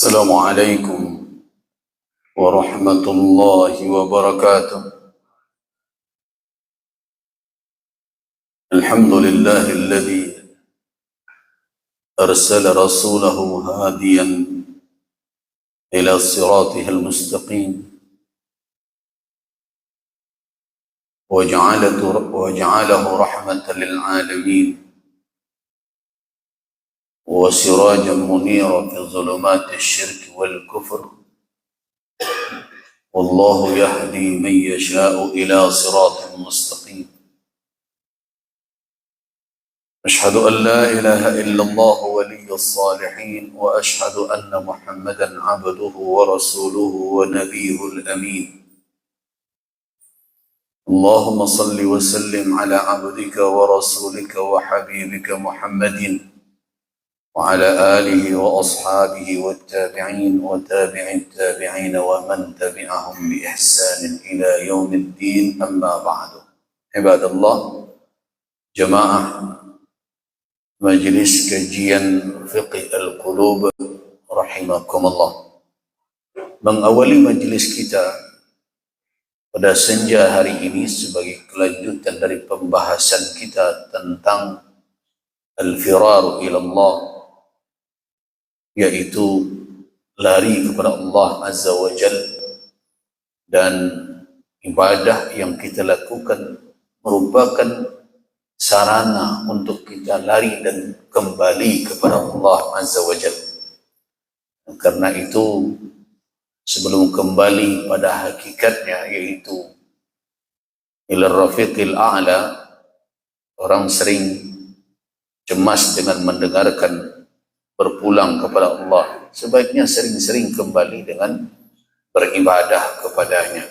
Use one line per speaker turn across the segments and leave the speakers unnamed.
السلام عليكم ورحمة الله وبركاته. الحمد لله الذي أرسل رسوله هاديا إلى صراطه المستقيم وجعله رحمة للعالمين وسراجا منيرا في ظلمات الشرك والكفر، والله يهدي من يشاء إلى صراط مستقيم. أشهد أن لا إله إلا الله ولي الصالحين، وأشهد أن محمدا عبده ورسوله ونبيه الأمين. اللهم صل وسلم على عبدك ورسولك وحبيبك محمد وعلى آله وأصحابه والتابعين وتابع التابعين ومن تبعهم بإحسان إلى يوم الدين. أما بعد، عباد الله، جماعة Majlis Kajian Fiqh Al-Qulub rahimakumullah. Mengawali majlis kita pada senja hari ini sebagai kelanjutan dari pembahasan kita tentang al-firar ila Allah, yaitu lari kepada Allah Azza wa Jal, dan ibadah yang kita lakukan merupakan sarana untuk kita lari dan kembali kepada Allah Azza wa Jalla. Karena itu, sebelum kembali pada hakikatnya, yaitu ila rafiqil a'la, orang sering cemas dengan mendengarkan berpulang kepada Allah. Sebaiknya sering-sering kembali dengan beribadah kepadanya.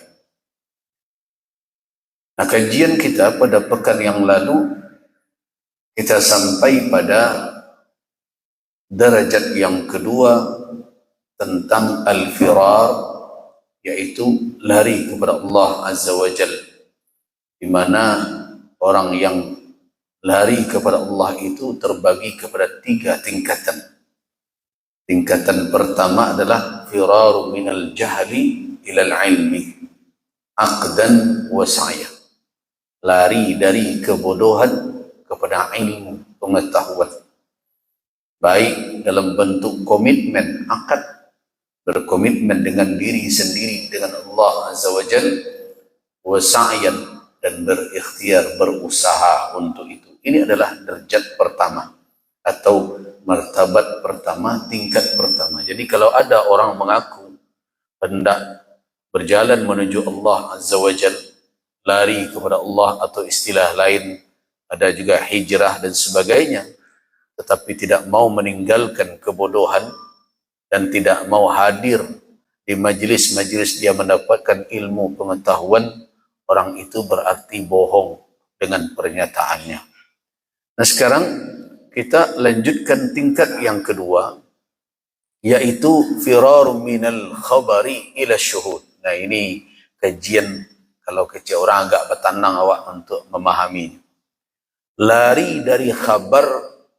Nah, kajian kita pada pekan yang lalu kita sampai pada derajat yang kedua tentang al-firar, yaitu lari kepada Allah Azza wa Jal, di mana orang yang lari kepada Allah itu terbagi kepada 3 tingkatan. Tingkatan pertama adalah firaru minal jahli ilal ilmi aqdan wa sa'ya, lari dari kebodohan kepada ilmu pengetahuan, baik dalam bentuk komitmen akad, berkomitmen dengan diri sendiri dengan Allah Azza wa Jal, wa sa'yan, dan berikhtiar, berusaha untuk itu. Ini adalah derajat pertama atau martabat pertama, tingkat pertama. Jadi kalau ada orang mengaku hendak berjalan menuju Allah Azza wa Jal, lari kepada Allah, atau istilah lain ada juga hijrah dan sebagainya, tetapi tidak mau meninggalkan kebodohan dan tidak mau hadir di majlis-majlis dia mendapatkan ilmu pengetahuan, orang itu berarti bohong dengan pernyataannya. Nah, sekarang kita lanjutkan tingkat yang kedua, yaitu firar minal khabari ila syuhud. Nah, ini kajian kalau kecil orang agak bertanang awak untuk memahaminya. Lari dari khabar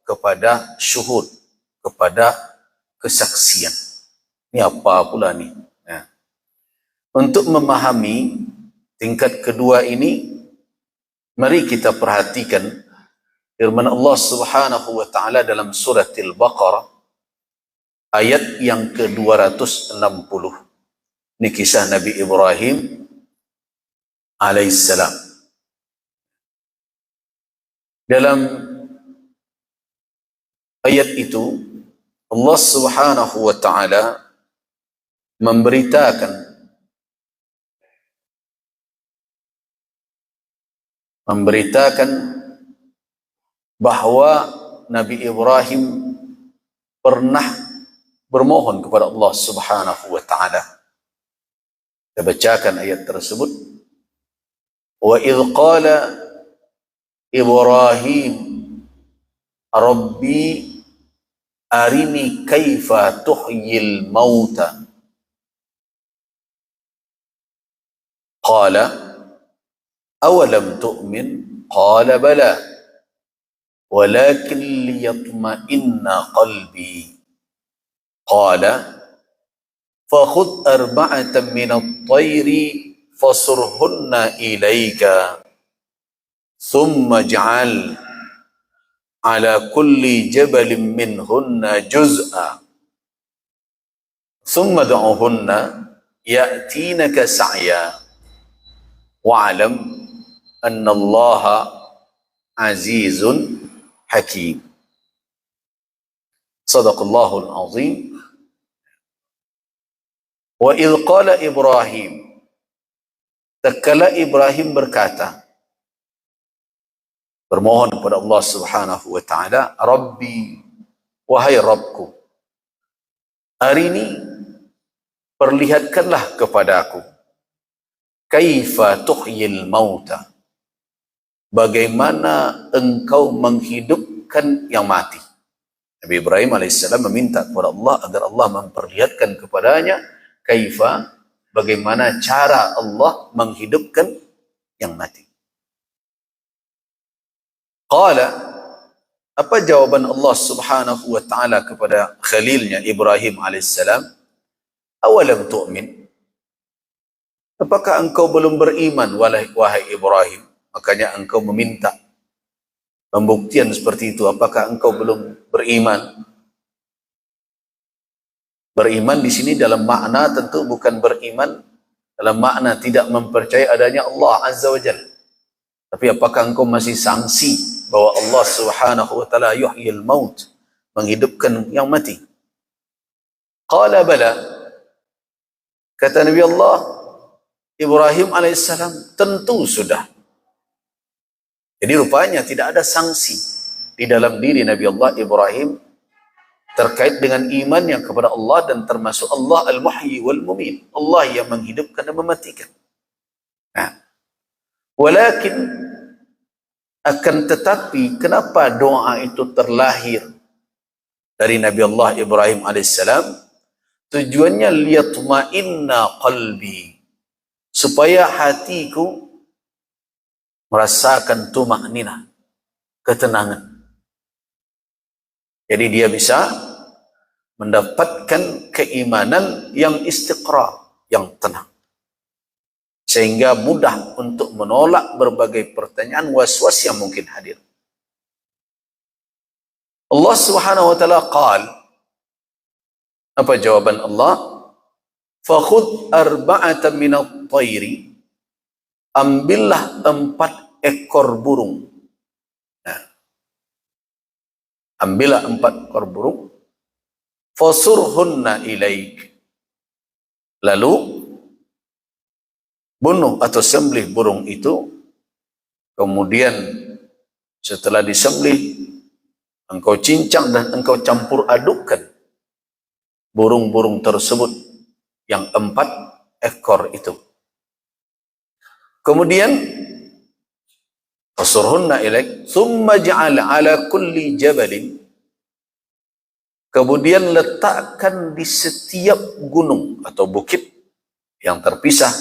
kepada syuhud, kepada kesaksian. Ini apa pula ni? Nah, untuk memahami tingkat kedua ini, mari kita perhatikan firman Allah Subhanahu wa taala dalam surah Al-Baqarah ayat yang ke-260. Ini kisah Nabi Ibrahim alaihissalam. Dalam ayat itu Allah Subhanahu wa taala memberitakan bahwa Nabi Ibrahim pernah bermohon kepada Allah Subhanahu wa taala. Kita bacakan ayat tersebut. Wa idh qala Ibrahim Rabbi arini kaifa tuhyil mauta qala awalam tu'min qala bala walakin liyatma'inna qalbi qala fakhudh arba'atan minat tayri fasurhunna ilaika thumma ja'al ala kulli jabalin minhunna juz'a thumma du'uhunna ya'tinaka sa'ya wa'alam anna allaha azizun hakim. Sadaqallahul azim. Wa idh qala Ibrahim, tatkala Ibrahim berkata, bermohon kepada Allah Subhanahu wa taala, Rabbi, wahai Rabbku, arini, perlihatkanlah kepadaku, kaifa tuhyil mauta, bagaimana engkau menghidupkan yang mati. Nabi Ibrahim alaihissalam meminta kepada Allah agar Allah memperlihatkan kepadanya kaifa, bagaimana cara Allah menghidupkan yang mati. Qala, apa jawaban Allah Subhanahu wa taala kepada khalilnya Ibrahim alaihissalam? Awalam tu'min? Apakah engkau belum beriman wahai Ibrahim? Makanya engkau meminta pembuktian seperti itu. Apakah engkau belum beriman? Beriman di sini dalam makna tentu bukan beriman dalam makna tidak mempercayai adanya Allah Azza wa Jalla. Tapi apakah engkau masih sangsi bahwa Allah Subhanahu wa taala yuhyil maut, menghidupkan yang mati? Qala bala. Kata Nabi Allah Ibrahim alaihissalam, tentu sudah. Jadi rupanya tidak ada sanksi di dalam diri Nabi Allah Ibrahim terkait dengan imannya kepada Allah, dan termasuk Allah al-muhyi wal-mumit, Allah yang menghidupkan dan mematikan. Nah, walakin akan tetapi kenapa doa itu terlahir dari Nabi Allah Ibrahim alaihissalam? Tujuannya liyatma'inna qalbi, supaya hatiku merasakan tumakninah, ketenangan. Jadi dia bisa mendapatkan keimanan yang istiqrar, yang tenang, sehingga mudah untuk menolak berbagai pertanyaan was-was yang mungkin hadir. Allah Subhanahu wa taala qala, apa jawaban Allah? Fakhudh arba'atan minat tayri, ambillah 4 ekor burung. Nah, ambillah 4 ekor burung, fasurhunna ilaik, lalu bunuh atau sembelih burung itu. Kemudian setelah disembelih, engkau cincang dan engkau campur adukkan burung-burung tersebut yang 4 ekor itu. Kemudian fasurhunna ilaik thumma ja'al ala kulli jabalin, kemudian letakkan di setiap gunung atau bukit yang terpisah,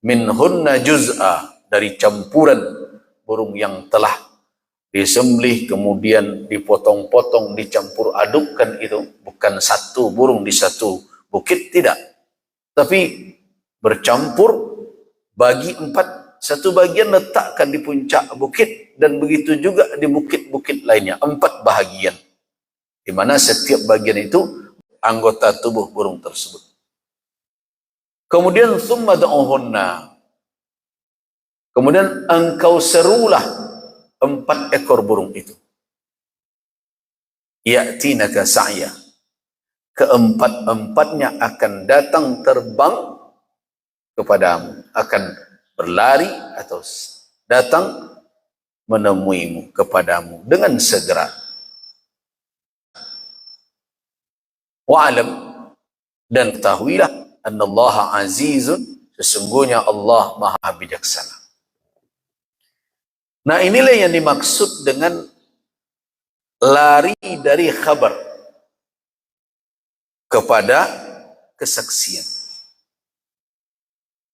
minhunna juz'a, dari campuran burung yang telah disembelih kemudian dipotong-potong, dicampur adukkan itu. Bukan satu burung di satu bukit, tidak, tapi bercampur, bagi 4, satu bagian letakkan di puncak bukit, dan begitu juga di bukit-bukit lainnya, 4 bahagian, di mana setiap bagian itu anggota tubuh burung tersebut. Kemudian summa da'uhunna, kemudian engkau serulah 4 ekor burung itu. Ya'tinaka sa'ya, keempat-empatnya akan datang terbang kepadamu, akan berlari atau datang menemuimu, kepadamu dengan segera. Wa'alam, dan ketahuilah, annallaha azizun, sesungguhnya Allah maha bijaksana. Nah, inilah yang dimaksud dengan lari dari khabar kepada kesaksian.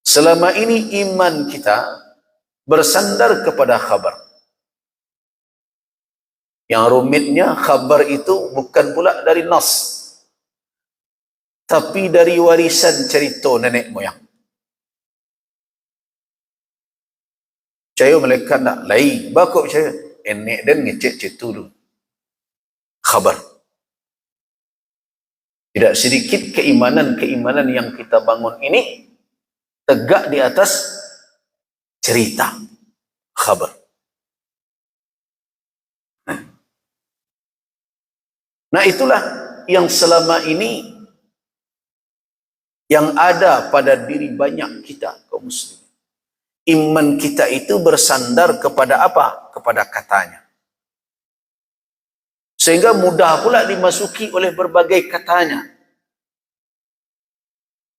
Selama ini iman kita bersandar kepada khabar. Yang rumitnya khabar itu bukan pula dari nas, tapi dari warisan cerita nenek moyang. Percaya malaikat nak lain, bakal percaya nenek dan ngecek cerita dulu. Khabar. Tidak sedikit keimanan-keimanan yang kita bangun ini tegak di atas cerita, khabar. Nah itulah yang selama ini yang ada pada diri banyak kita kaum muslim. Iman kita itu bersandar kepada apa? Kepada katanya. Sehingga mudah pula dimasuki oleh berbagai katanya.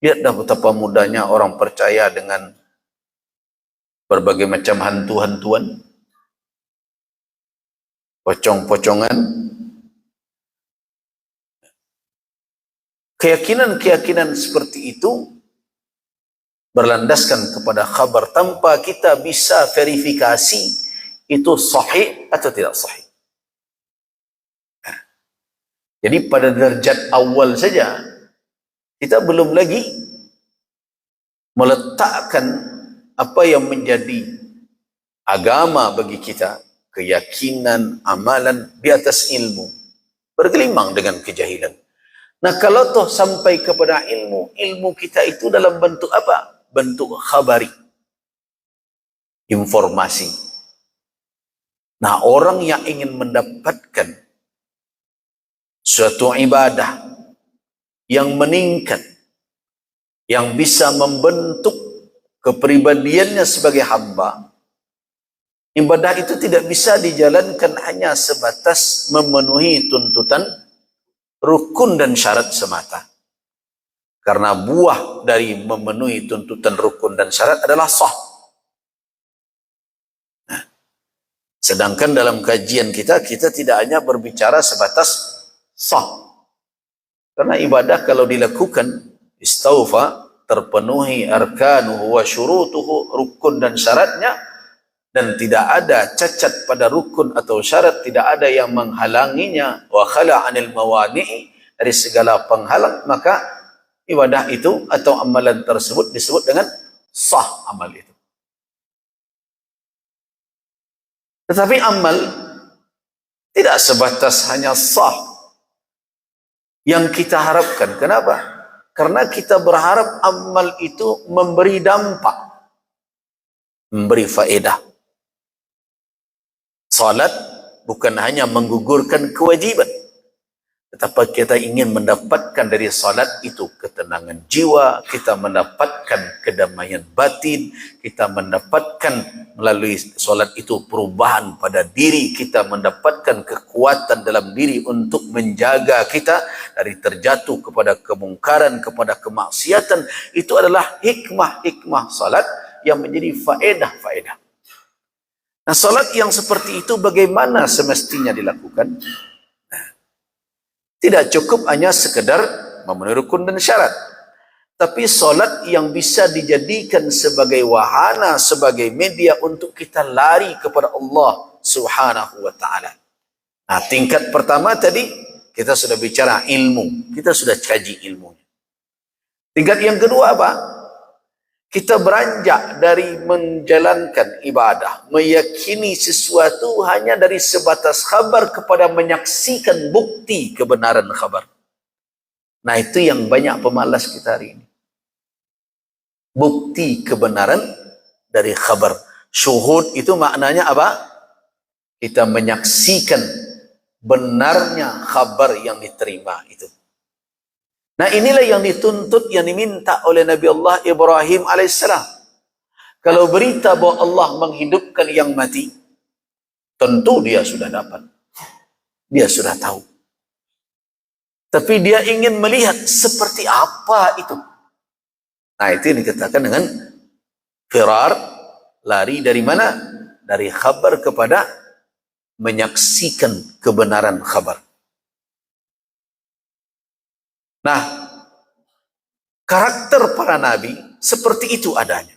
Lihat dah betapa mudahnya orang percaya dengan berbagai macam hantu-hantuan, pocong-pocongan, keyakinan-keyakinan seperti itu berlandaskan kepada khabar tanpa kita bisa verifikasi itu sahih atau tidak sahih. Jadi pada derajat awal saja kita belum lagi meletakkan apa yang menjadi agama bagi kita, keyakinan, amalan di atas ilmu, bergelimang dengan kejahilan. Nah kalau toh sampai kepada ilmu, ilmu kita itu dalam bentuk apa? Bentuk khabari, informasi. Nah orang yang ingin mendapatkan suatu ibadah yang meningkat, yang bisa membentuk kepribadiannya sebagai hamba, ibadah itu tidak bisa dijalankan hanya sebatas memenuhi tuntutan rukun dan syarat semata. Karena buah dari memenuhi tuntutan rukun dan syarat adalah sah. Nah, sedangkan dalam kajian kita tidak hanya berbicara sebatas sah. Karena ibadah kalau dilakukan istaufa, terpenuhi arkanuhu wa syurutuhu, rukun dan syaratnya, dan tidak ada cacat pada rukun atau syarat, tidak ada yang menghalanginya, wa khala 'anil mawani'i, dari segala penghalang, maka ibadah itu atau amalan tersebut disebut dengan sah amal itu. Tetapi amal tidak sebatas hanya sah yang kita harapkan. Kenapa? Karena kita berharap amal itu memberi dampak, memberi faedah. Salat bukan hanya menggugurkan kewajiban, tetapi kita ingin mendapatkan dari salat itu ketenangan jiwa, kita mendapatkan kedamaian batin, kita mendapatkan melalui salat itu perubahan pada diri, kita mendapatkan kekuatan dalam diri untuk menjaga kita dari terjatuh kepada kemungkaran, kepada kemaksiatan. Itu adalah hikmah-hikmah salat yang menjadi faedah-faedah. Nah, salat yang seperti itu bagaimana semestinya dilakukan? Tidak cukup hanya sekedar memenuhi rukun dan syarat, tapi solat yang bisa dijadikan sebagai wahana, sebagai media untuk kita lari kepada Allah Subhanahu wa ta'ala. Nah, tingkat pertama tadi kita sudah bicara ilmu, kita sudah kaji ilmunya. Tingkat yang kedua apa? Kita beranjak dari menjalankan ibadah, meyakini sesuatu hanya dari sebatas khabar kepada menyaksikan bukti kebenaran khabar. Nah itu yang banyak pemalas kita hari ini. Bukti kebenaran dari khabar. Syuhud itu maknanya apa? Kita menyaksikan benarnya khabar yang diterima itu. Nah inilah yang dituntut, yang diminta oleh Nabi Allah Ibrahim alaihissalam. Kalau berita bahwa Allah menghidupkan yang mati, tentu dia sudah dapat. Dia sudah tahu. Tapi dia ingin melihat seperti apa itu. Nah itu yang dikatakan dengan firar, lari dari mana? Dari khabar kepada menyaksikan kebenaran khabar. Nah, karakter para nabi seperti itu adanya.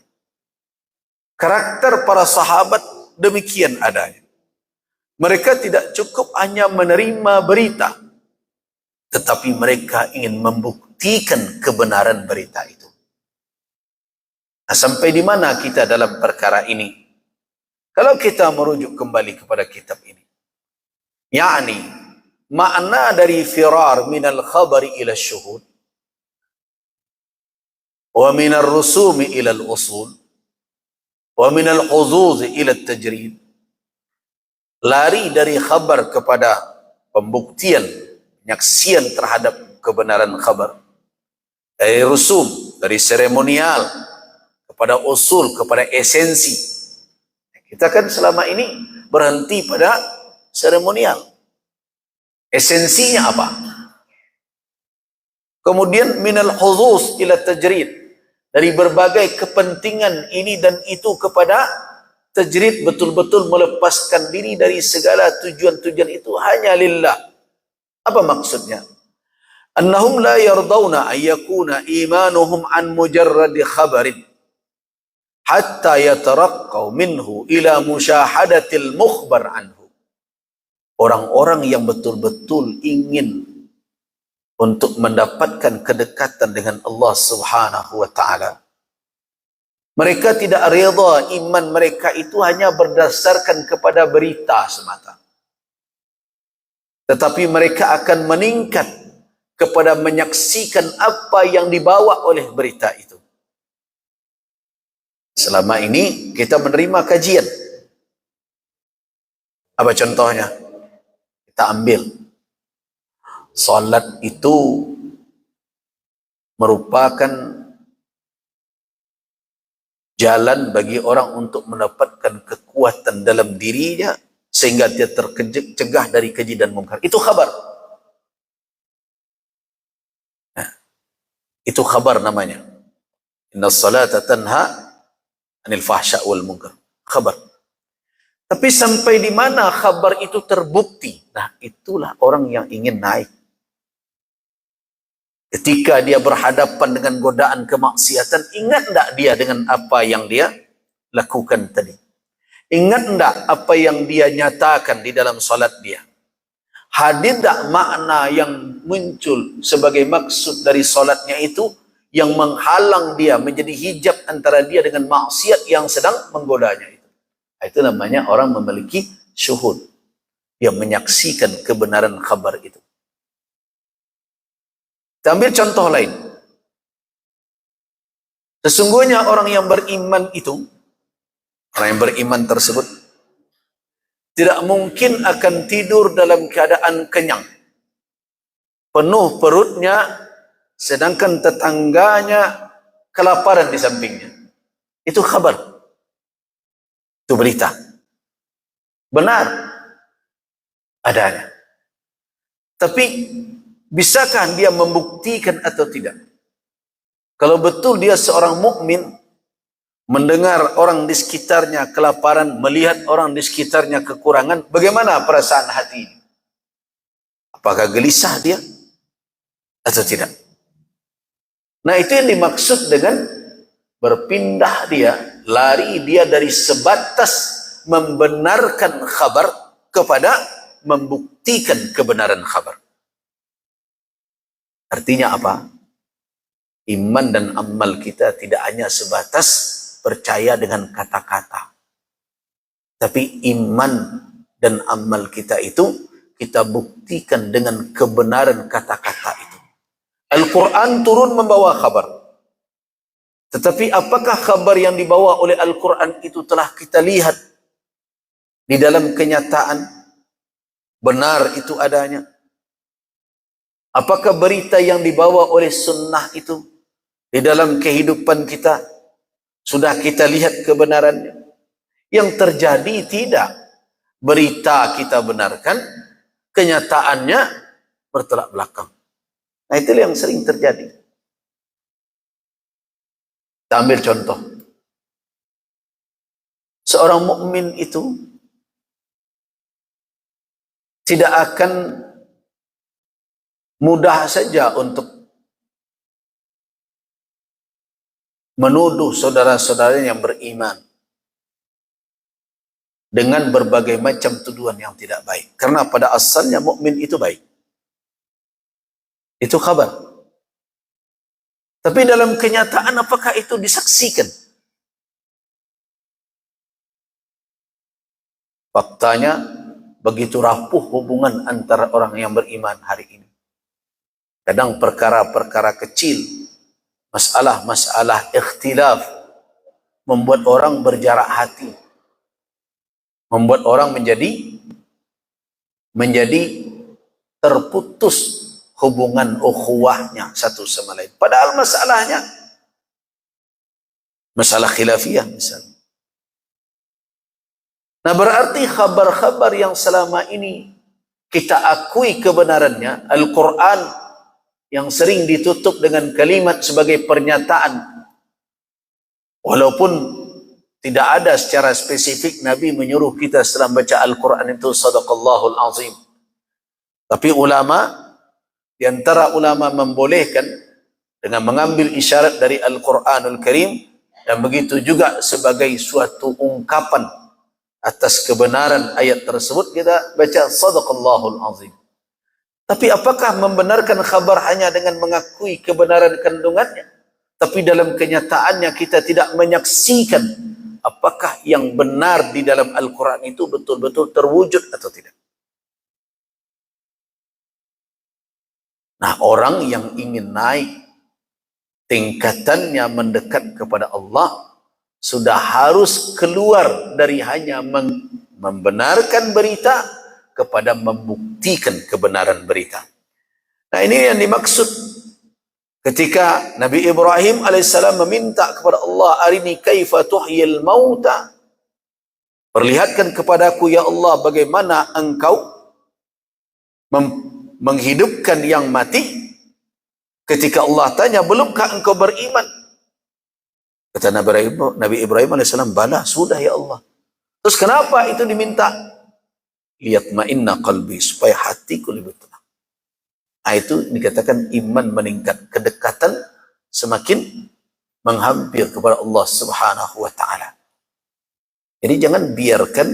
Karakter para sahabat demikian adanya. Mereka tidak cukup hanya menerima berita, tetapi mereka ingin membuktikan kebenaran berita itu. Nah, sampai di mana kita dalam perkara ini? Kalau kita merujuk kembali kepada kitab ini, yakni makna dari firar minal khabari ila syuhud wa minal rusumi ila al-usul wa minal huzuz ila tajrid, lari dari khabar kepada pembuktian, penyaksian terhadap kebenaran khabar, dari rusum, dari seremonial, kepada usul, kepada esensi. Kita kan selama ini berhenti pada seremonial. Esensinya apa? Kemudian minal huzuz ila tajrid, dari berbagai kepentingan ini dan itu kepada tajrid, betul-betul melepaskan diri dari segala tujuan-tujuan itu hanya lillah. Apa maksudnya? Annahum la yardawna ayyakuna imanuhum an mujarradi khabarin hatta yataraqqaw minhu ila musyahadatil mukhbar anhu. Orang-orang yang betul-betul ingin untuk mendapatkan kedekatan dengan Allah Subhanahu wa taala, mereka tidak redha iman mereka itu hanya berdasarkan kepada berita semata, tetapi mereka akan meningkat kepada menyaksikan apa yang dibawa oleh berita itu. Selama ini kita menerima kajian. Apa contohnya? Kita ambil salat itu merupakan jalan bagi orang untuk mendapatkan kekuatan dalam dirinya sehingga dia tercegah dari keji dan mungkar. Itu khabar. Nah, itu khabar namanya. Inna salata tanha anil fahsya wal munkar. Khabar. Tapi sampai di mana khabar itu terbukti? Nah, itulah orang yang ingin naik. Ketika dia berhadapan dengan godaan kemaksiatan, ingat enggak dia dengan apa yang dia lakukan tadi? Ingat enggak apa yang dia nyatakan di dalam salat dia? Hadir enggak makna yang muncul sebagai maksud dari salatnya itu yang menghalang dia, menjadi hijab antara dia dengan maksiat yang sedang menggodanya itu? Itu namanya orang memiliki syuhud. Dia menyaksikan kebenaran khabar itu. Kita ambil contoh lain. Sesungguhnya orang yang beriman itu, orang yang beriman tersebut tidak mungkin akan tidur dalam keadaan kenyang, penuh perutnya, sedangkan tetangganya kelaparan di sampingnya. Itu khabar. Itu berita. Benar adanya. Tapi bisakah dia membuktikan atau tidak? Kalau betul dia seorang mukmin, mendengar orang di sekitarnya kelaparan, melihat orang di sekitarnya kekurangan, bagaimana perasaan hati? Apakah gelisah dia atau tidak? Nah, itu yang dimaksud dengan berpindah dia, lari dia dari sebatas membenarkan khabar kepada membuktikan kebenaran khabar. Artinya apa? Iman dan amal kita tidak hanya sebatas percaya dengan kata-kata, tapi iman dan amal kita itu kita buktikan dengan kebenaran kata-kata itu. Al-Quran turun membawa khabar, tetapi apakah khabar yang dibawa oleh Al-Quran itu telah kita lihat di dalam kenyataan benar itu adanya? Apakah berita yang dibawa oleh sunnah itu di dalam kehidupan kita sudah kita lihat kebenarannya? Yang terjadi tidak. Berita kita benarkan, kenyataannya bertolak belakang. Nah, itulah yang sering terjadi. Kita ambil contoh. Seorang mukmin itu tidak akan mudah saja untuk menuduh saudara-saudaranya yang beriman dengan berbagai macam tuduhan yang tidak baik. Karena pada asalnya mukmin itu baik. Itu kabar. Tapi dalam kenyataan apakah itu disaksikan? Faktanya begitu rapuh hubungan antara orang yang beriman hari ini. Kadang perkara-perkara kecil, masalah-masalah ikhtilaf membuat orang berjarak hati, membuat orang menjadi terputus hubungan ukhuwahnya satu sama lain. Padahal masalahnya masalah khilafiyah misalnya. Nah, berarti khabar-khabar yang selama ini kita akui kebenarannya, Al-Quran yang sering ditutup dengan kalimat sebagai pernyataan, walaupun tidak ada secara spesifik Nabi menyuruh kita setelah baca Al-Quran itu sadaqallahul azim. Tapi ulama, di antara ulama membolehkan dengan mengambil isyarat dari Al-Quranul Karim, dan begitu juga sebagai suatu ungkapan atas kebenaran ayat tersebut, kita baca sadaqallahul azim. Tapi apakah membenarkan khabar hanya dengan mengakui kebenaran kandungannya, tapi dalam kenyataannya kita tidak menyaksikan apakah yang benar di dalam Al-Quran itu betul-betul terwujud atau tidak? Nah, orang yang ingin naik tingkatannya mendekat kepada Allah sudah harus keluar dari hanya membenarkan berita kepada membuktikan kebenaran berita. Nah, ini yang dimaksud ketika Nabi Ibrahim alaihissalam meminta kepada Allah, arini kaifa tuhyil mauta, perlihatkan kepadaku ya Allah bagaimana engkau menghidupkan yang mati. Ketika Allah tanya, belumkah engkau beriman? Kata Nabi Ibrahim alaihissalam, bala, sudah ya Allah. Terus kenapa itu diminta? Liyatma'inna qalbi, supaya hatiku lebih tenang. Nah, itu dikatakan iman meningkat, kedekatan semakin menghampir kepada Allah subhanahu wa ta'ala. Jadi jangan biarkan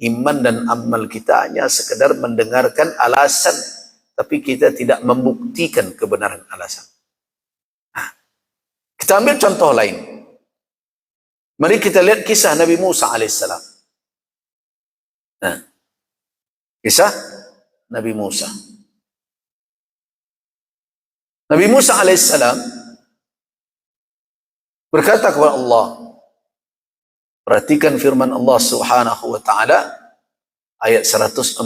iman dan amal kita hanya sekedar mendengarkan alasan, tapi kita tidak membuktikan kebenaran alasan. Nah, kita ambil contoh lain. Mari kita lihat kisah Nabi Musa alaihissalam. Nah, kisah Nabi Musa. Nabi Musa alaihissalam berkata kepada Allah, perhatikan firman Allah subhanahu wa ta'ala, ayat 143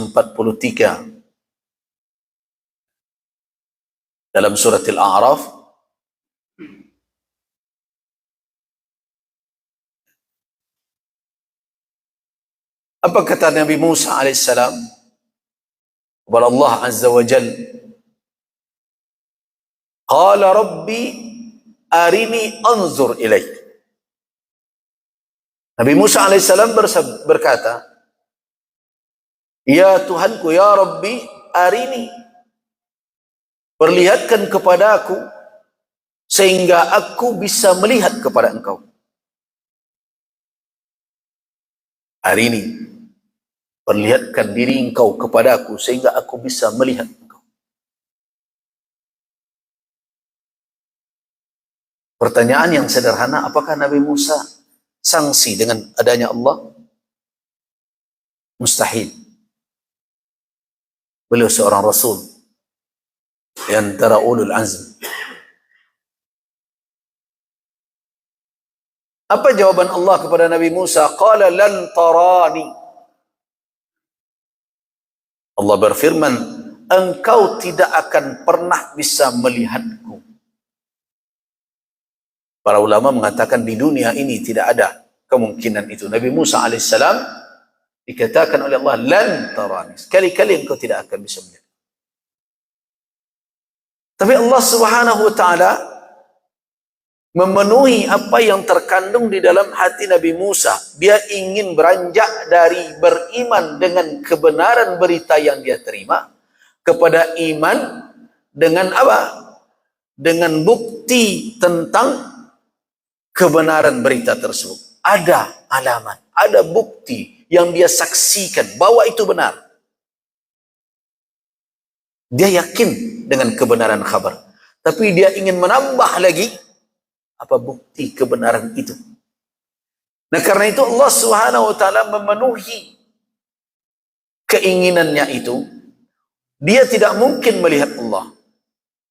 dalam surat Al-A'raf. Apa kata Nabi Musa alaihissalam kepada Allah azza wa jal? Qala rabbi arini anzur ilaik. Nabi Musa alaihissalam berkata, ya Tuhanku, ya Rabbi arini, perlihatkan kepada aku sehingga aku bisa melihat kepada engkau. Arini, perlihatkan diri engkau kepada aku sehingga aku bisa melihat engkau. Pertanyaan yang sederhana, apakah Nabi Musa sangsi dengan adanya Allah? Mustahil. Beliau seorang Rasul di antara ulul azm. Apa jawaban Allah kepada Nabi Musa? Qala lan tarani. Allah berfirman, engkau tidak akan pernah bisa melihatku. Para ulama mengatakan di dunia ini tidak ada kemungkinan itu. Nabi Musa alaihissalam dikatakan oleh Allah, lan tarani, sekali-kali engkau tidak akan bisa melihat. Tapi Allah subhanahu wa ta'ala memenuhi apa yang terkandung di dalam hati Nabi Musa. Dia ingin beranjak dari beriman dengan kebenaran berita yang dia terima kepada iman dengan apa? Dengan bukti tentang kebenaran berita tersebut. Ada alamat, ada bukti yang dia saksikan bahwa itu benar. Dia yakin dengan kebenaran khabar, tapi dia ingin menambah lagi apa bukti kebenaran itu. Nah, karena itu Allah Subhanahu wa taala memenuhi keinginannya itu. Dia tidak mungkin melihat Allah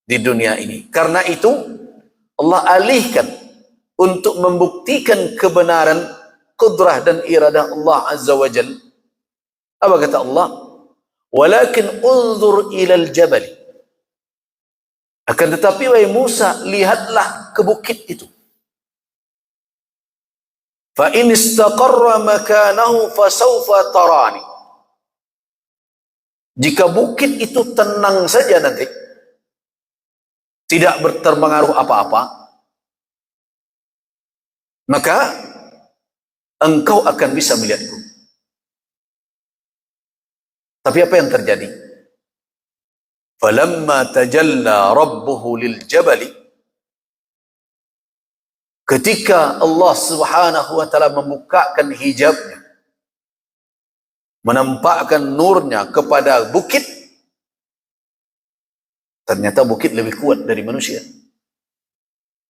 di dunia ini. Karena itu Allah alihkan untuk membuktikan kebenaran qudrah dan iradah Allah Azza wa Jalla. Apa kata Allah? Walakin unzur ilal jabal. Akan tetapi wahai Musa, lihatlah ke bukit itu. Fa in istaqarra makanahu fasawfa tarani. Jika bukit itu tenang saja nanti, tidak berpengaruh apa-apa, maka engkau akan bisa melihatku. Tapi apa yang terjadi? Falamma tajalla rabbuhu lil jabali, ketika Allah Subhanahu wa taala membukakan hijabnya, menampakkan nurnya kepada bukit, ternyata bukit lebih kuat dari manusia.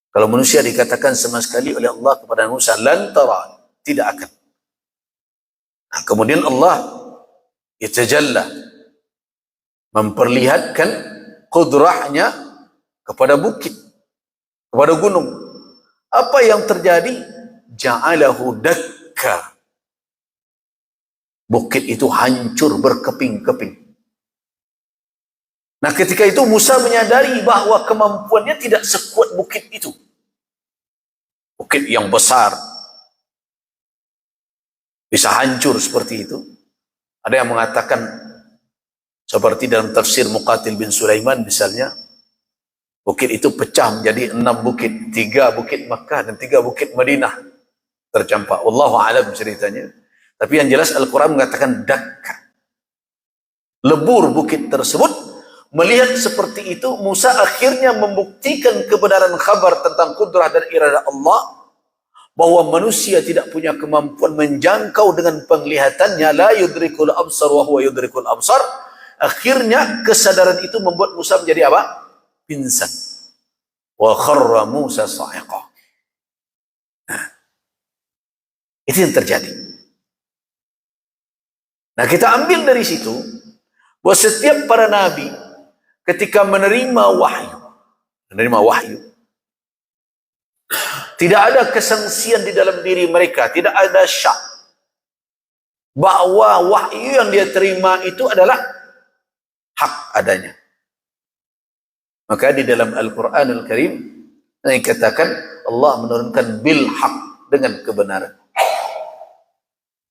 Kalau manusia dikatakan sama sekali oleh Allah kepada Musa, lantara, tidak akan. Nah, kemudian Allah itajalla, memperlihatkan kudrahnya kepada bukit, kepada gunung. Apa yang terjadi? Ja'alahu dakka. Bukit itu hancur berkeping-keping. Nah, ketika itu Musa menyadari bahwa kemampuannya tidak sekuat bukit itu. Bukit yang besar bisa hancur seperti itu. Ada yang mengatakan seperti dalam tafsir Muqatil bin Sulaiman misalnya, bukit itu pecah menjadi 6 bukit, 3 bukit Makkah dan 3 bukit Madinah tercampak. Wallahu a'lam ceritanya. Tapi yang jelas Al-Quran mengatakan dakka, lebur bukit tersebut. Melihat seperti itu, Musa akhirnya membuktikan kebenaran kabar tentang kudrah dan iradah Allah, bahwa manusia tidak punya kemampuan menjangkau dengan penglihatannya. La yudrikul absar wa huwa yudrikul absar. Akhirnya kesadaran itu membuat Musa menjadi apa? Pingsan. Wa kharra Musa sa'iqa. Nah, itu yang terjadi. Nah, kita ambil dari situ bahwa setiap para nabi ketika menerima wahyu, tidak ada kesangsian di dalam diri mereka, tidak ada syak bahwa wahyu yang dia terima itu adalah hak adanya. Maka di dalam Al-Quranul Karim dikatakan Allah menurunkan bil haq, dengan kebenaran.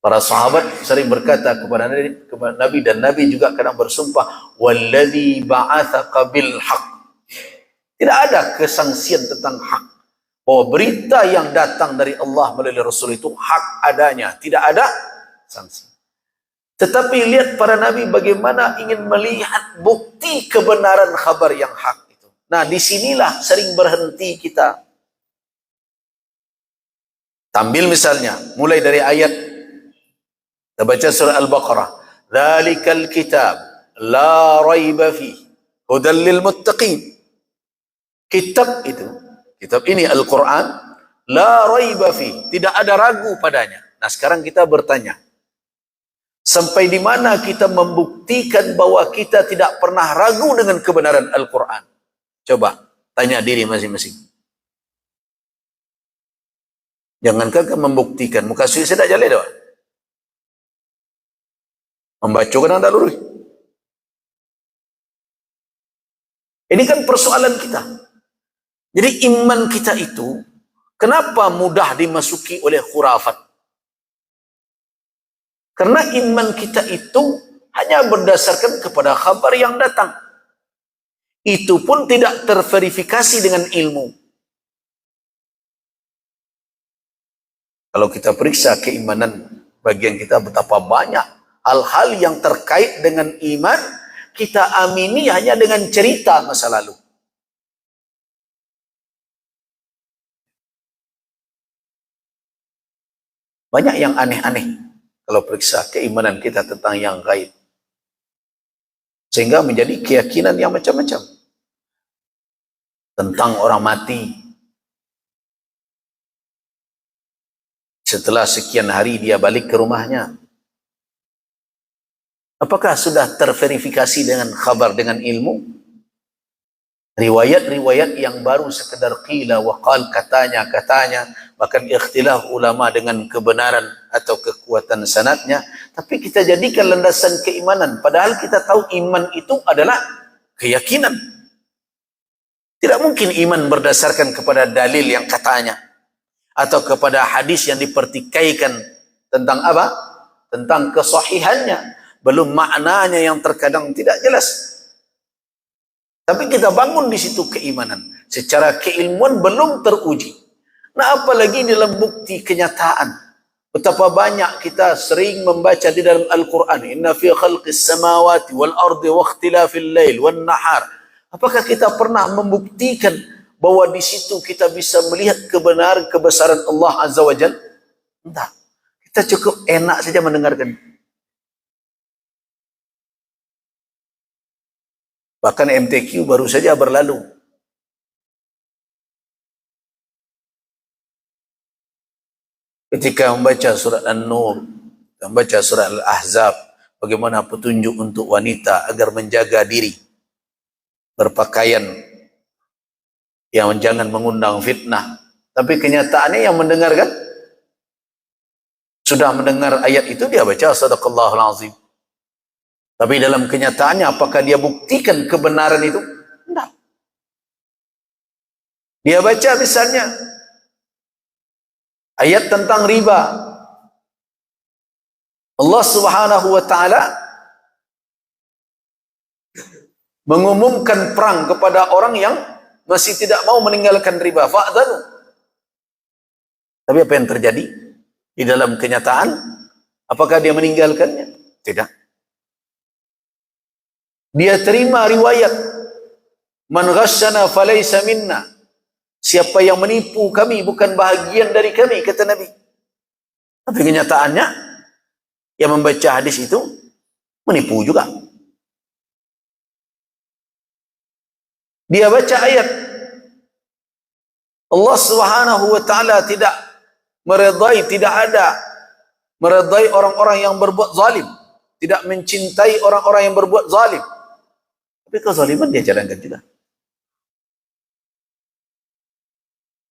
Para sahabat sering berkata kepada Nabi, dan Nabi juga kadang bersumpah, walladzi ba'atsaka bil haq. Tidak ada kesangsian tentang hak, bahwa berita yang datang dari Allah melalui Rasul itu hak adanya, tidak ada sanksi. Tetapi lihat para nabi bagaimana ingin melihat bukti kebenaran kabar yang hak itu. Nah, disinilah sering berhenti kita. Tampil misalnya, mulai dari ayat, kita baca surah Al-Baqarah, dzalikal kitab la raiba fi hudal lil muttaqin. Kitab itu, kitab ini Al-Quran, la raiba fi, tidak ada ragu padanya. Nah, sekarang kita bertanya, sampai di mana kita membuktikan bahwa kita tidak pernah ragu dengan kebenaran Al-Quran? Coba tanya diri masing-masing. Jangankan membuktikan, muka sulit saya tak jalan doa. Membaca kan anda lurus. Ini kan persoalan kita. Jadi iman kita itu kenapa mudah dimasuki oleh khurafat? Karena iman kita itu hanya berdasarkan kepada kabar yang datang. Itu pun tidak terverifikasi dengan ilmu. Kalau kita periksa keimanan bagian kita, betapa banyak hal-hal yang terkait dengan iman kita amini hanya dengan cerita masa lalu. Banyak yang aneh-aneh kalau periksa keimanan kita tentang yang gaib. Sehingga menjadi keyakinan yang macam-macam. Tentang orang mati. Setelah sekian hari dia balik ke rumahnya. Apakah sudah terverifikasi dengan khabar, dengan ilmu? Riwayat-riwayat yang baru sekedar qila wa qal, katanya, bahkan ikhtilaf ulama dengan kebenaran atau kekuatan sanadnya, tapi kita jadikan landasan keimanan, padahal kita tahu iman itu adalah keyakinan. Tidak mungkin iman berdasarkan kepada dalil yang katanya atau kepada hadis yang dipertikaikan tentang apa? Tentang kesahihannya, belum maknanya yang terkadang tidak jelas. Tapi kita bangun di situ keimanan. Secara keilmuan belum teruji. Nah, apalagi dalam bukti kenyataan. Betapa banyak kita sering membaca di dalam Al-Quran. Inna fi khalqis samawati wal ardi wa ikhtilafil lail wan nahar. Apakah kita pernah membuktikan bahwa di situ kita bisa melihat kebenaran kebesaran Allah Azza wa Jalla? Tidak. Kita cukup enak saja mendengarkan. Bahkan MTQ baru saja berlalu. Ketika membaca surat An-Nur, membaca surat Al-Ahzab, bagaimana petunjuk untuk wanita agar menjaga diri, berpakaian yang jangan mengundang fitnah. Tapi kenyataannya yang mendengarkan, sudah mendengar ayat itu, dia baca Sadaqallahul Azim. Tapi dalam kenyataannya apakah dia buktikan kebenaran itu? Tidak. Dia baca misalnya ayat tentang riba. Allah Subhanahu wa taala mengumumkan perang kepada orang yang masih tidak mau meninggalkan riba. Fa'dhanu. Tapi apa yang terjadi di dalam kenyataan? Apakah dia meninggalkannya? Tidak. Dia terima riwayat, man ghasyana falaysa minna. Siapa yang menipu kami bukan bahagian dari kami, kata Nabi. Tapi kenyataannya yang membaca hadis itu menipu juga. Dia baca ayat Allah Subhanahu wa taala tidak meredai, tidak ada meredai orang-orang yang berbuat zalim, tidak mencintai orang-orang yang berbuat zalim. Tapi kezaliman dia jalankan juga.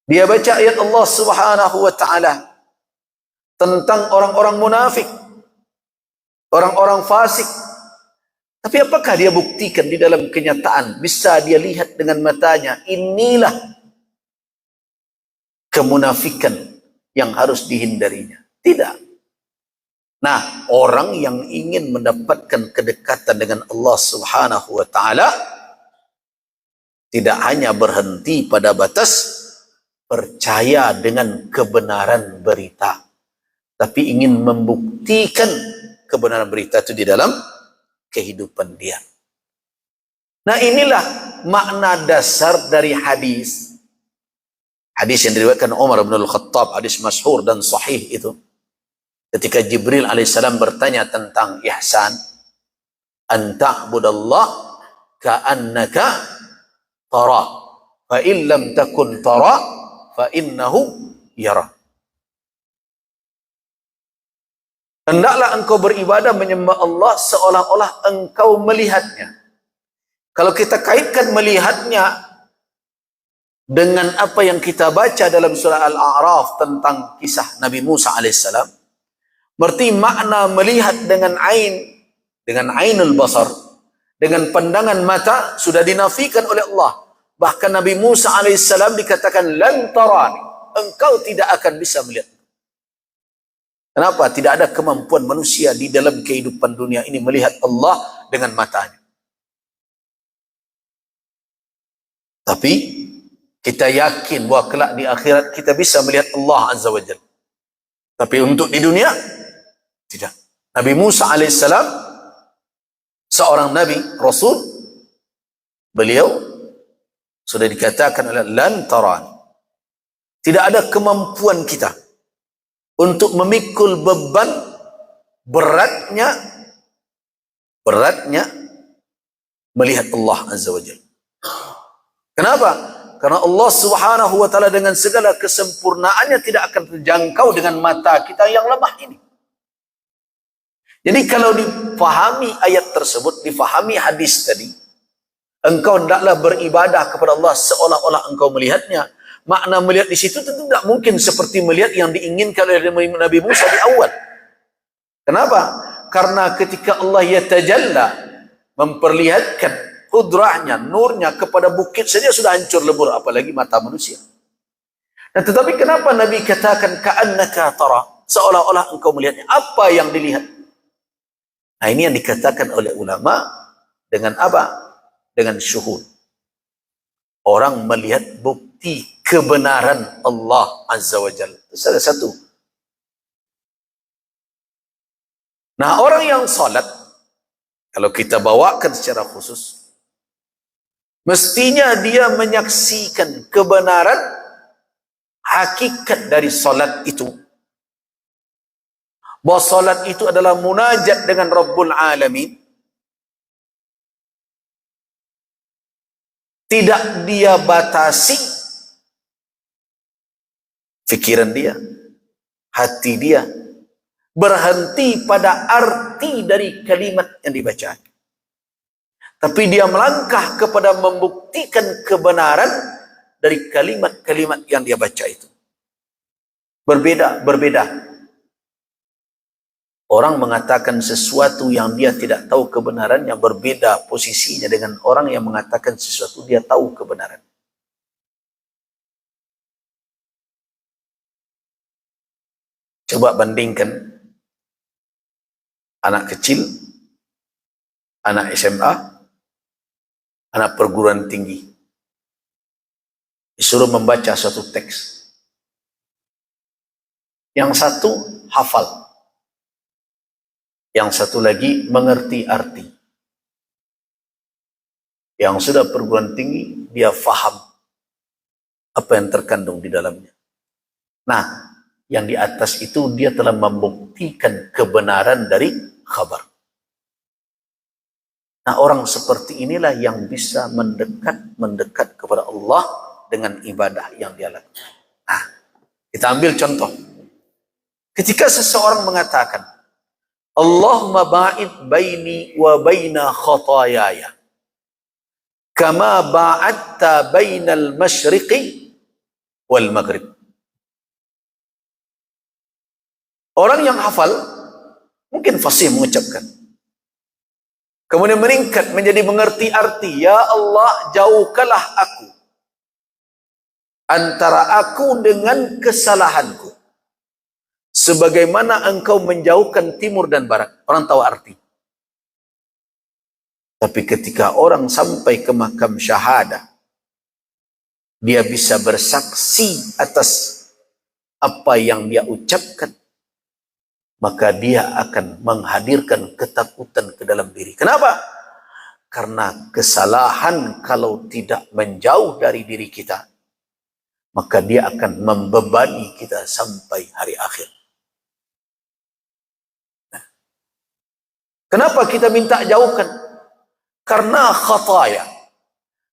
Dia baca ayat Allah Subhanahu wa taala tentang orang-orang munafik, orang-orang fasik. Tapi apakah dia buktikan di dalam kenyataan? Bisa dia lihat dengan matanya, inilah kemunafikan yang harus dihindarinya. Tidak. Nah, orang yang ingin mendapatkan kedekatan dengan Allah Subhanahu wa taala tidak hanya berhenti pada batas percaya dengan kebenaran berita, tapi ingin membuktikan kebenaran berita itu di dalam kehidupan dia. Nah, inilah makna dasar dari hadis. Hadis yang diriwayatkan Umar bin Al-Khattab, hadis masyhur dan sahih itu. Ketika Jibril alaihissalam bertanya tentang ihsan, an ta'budallah ka'annaka tara, fa in lam takun tara, fa innahu yara. Hendaklah engkau beribadah menyembah Allah seolah-olah engkau melihatnya. Kalau kita kaitkan melihatnya dengan apa yang kita baca dalam surah Al-A'raf tentang kisah Nabi Musa alaihissalam, berarti makna melihat dengan ainul basar, dengan pandangan mata sudah dinafikan oleh Allah. Bahkan Nabi Musa alaihissalam dikatakan lan tarani, engkau tidak akan bisa melihat. Kenapa? Tidak ada kemampuan manusia di dalam kehidupan dunia ini melihat Allah dengan matanya. Tapi kita yakin bahwa kelak di akhirat kita bisa melihat Allah Azza wa Jalla. Tapi untuk di dunia tidak. Nabi Musa alaihissalam seorang nabi, rasul, beliau sudah dikatakan oleh lan taran. Tidak ada kemampuan kita untuk memikul beban beratnya melihat Allah Azza wa Jalla. Kenapa? Karena Allah Subhanahu wa taala dengan segala kesempurnaannya tidak akan terjangkau dengan mata kita yang lemah ini. Jadi kalau difahami ayat tersebut, difahami hadis tadi, engkau hendaklah beribadah kepada Allah seolah-olah engkau melihatnya. Makna melihat di situ tentu tidak mungkin seperti melihat yang diinginkan oleh Nabi Musa di awal. Kenapa? Karena ketika Allah yatajalla, memperlihatkan kudrahnya, nurnya kepada bukit saja sudah hancur lebur, apalagi mata manusia. Nah, tetapi kenapa Nabi katakan ka'annaka tara, seolah-olah engkau melihatnya? Apa yang dilihat? Nah, ini yang dikatakan oleh ulama dengan apa? Dengan syuhud. Orang melihat bukti kebenaran Allah Azza wa Jalla. Itu salah satu. Nah, orang yang salat, kalau kita bawakan secara khusus, mestinya dia menyaksikan kebenaran hakikat dari salat itu. Bahwa salat itu adalah munajat dengan Rabbul Alamin. Tidak dia batasi fikiran dia, hati dia, berhenti pada arti dari kalimat yang dibaca. Tapi dia melangkah kepada membuktikan kebenaran dari kalimat-kalimat yang dia baca itu. Berbeda. Orang mengatakan sesuatu yang dia tidak tahu kebenarannya berbeda posisinya dengan orang yang mengatakan sesuatu dia tahu kebenaran. Coba bandingkan anak kecil, anak SMA, anak perguruan tinggi. Disuruh membaca suatu teks. Yang satu hafal. Yang satu lagi mengerti arti. Yang sudah perguruan tinggi, dia faham apa yang terkandung di dalamnya. Nah, yang di atas itu dia telah membuktikan kebenaran dari khabar. Nah, orang seperti inilah yang bisa mendekat kepada Allah dengan ibadah yang dia lakukan. Nah, kita ambil contoh. Ketika seseorang mengatakan, Allahumma ba'id baini wa baina khatayaya kama ba'adta bainal masyriqi wal maghrib. Orang yang hafal mungkin fasih mengucapkan, kemudian meningkat menjadi mengerti arti, ya Allah jauhkanlah aku antara aku dengan kesalahanku sebagaimana engkau menjauhkan timur dan barat. Orang tahu arti. Tapi ketika orang sampai ke makam syahadah, dia bisa bersaksi atas apa yang dia ucapkan, maka dia akan menghadirkan ketakutan ke dalam diri. Kenapa? Karena kesalahan kalau tidak menjauh dari diri kita, maka dia akan membebani kita sampai hari akhir. Kenapa kita minta jauhkan? Karena khataya.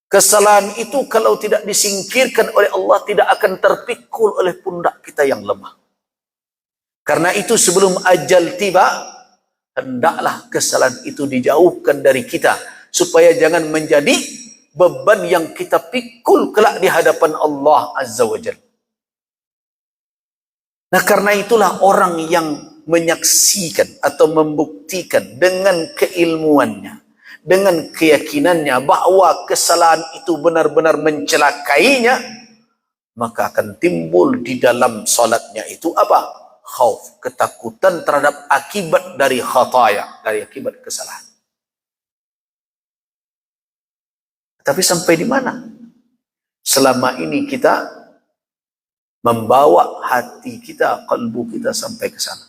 Kesalahan itu kalau tidak disingkirkan oleh Allah tidak akan terpikul oleh pundak kita yang lemah. Karena itu sebelum ajal tiba, hendaklah kesalahan itu dijauhkan dari kita. Supaya jangan menjadi beban yang kita pikul kelak di hadapan Allah Azza wa Jalla. Nah, karena itulah orang yang menyaksikan atau membuktikan dengan keilmuannya, dengan keyakinannya bahwa kesalahan itu benar-benar mencelakainya, maka akan timbul di dalam salatnya itu apa? Khauf, ketakutan terhadap akibat dari khataya, dari akibat kesalahan. Tapi sampai di mana? Selama ini kita membawa hati kita, kalbu kita sampai ke sana.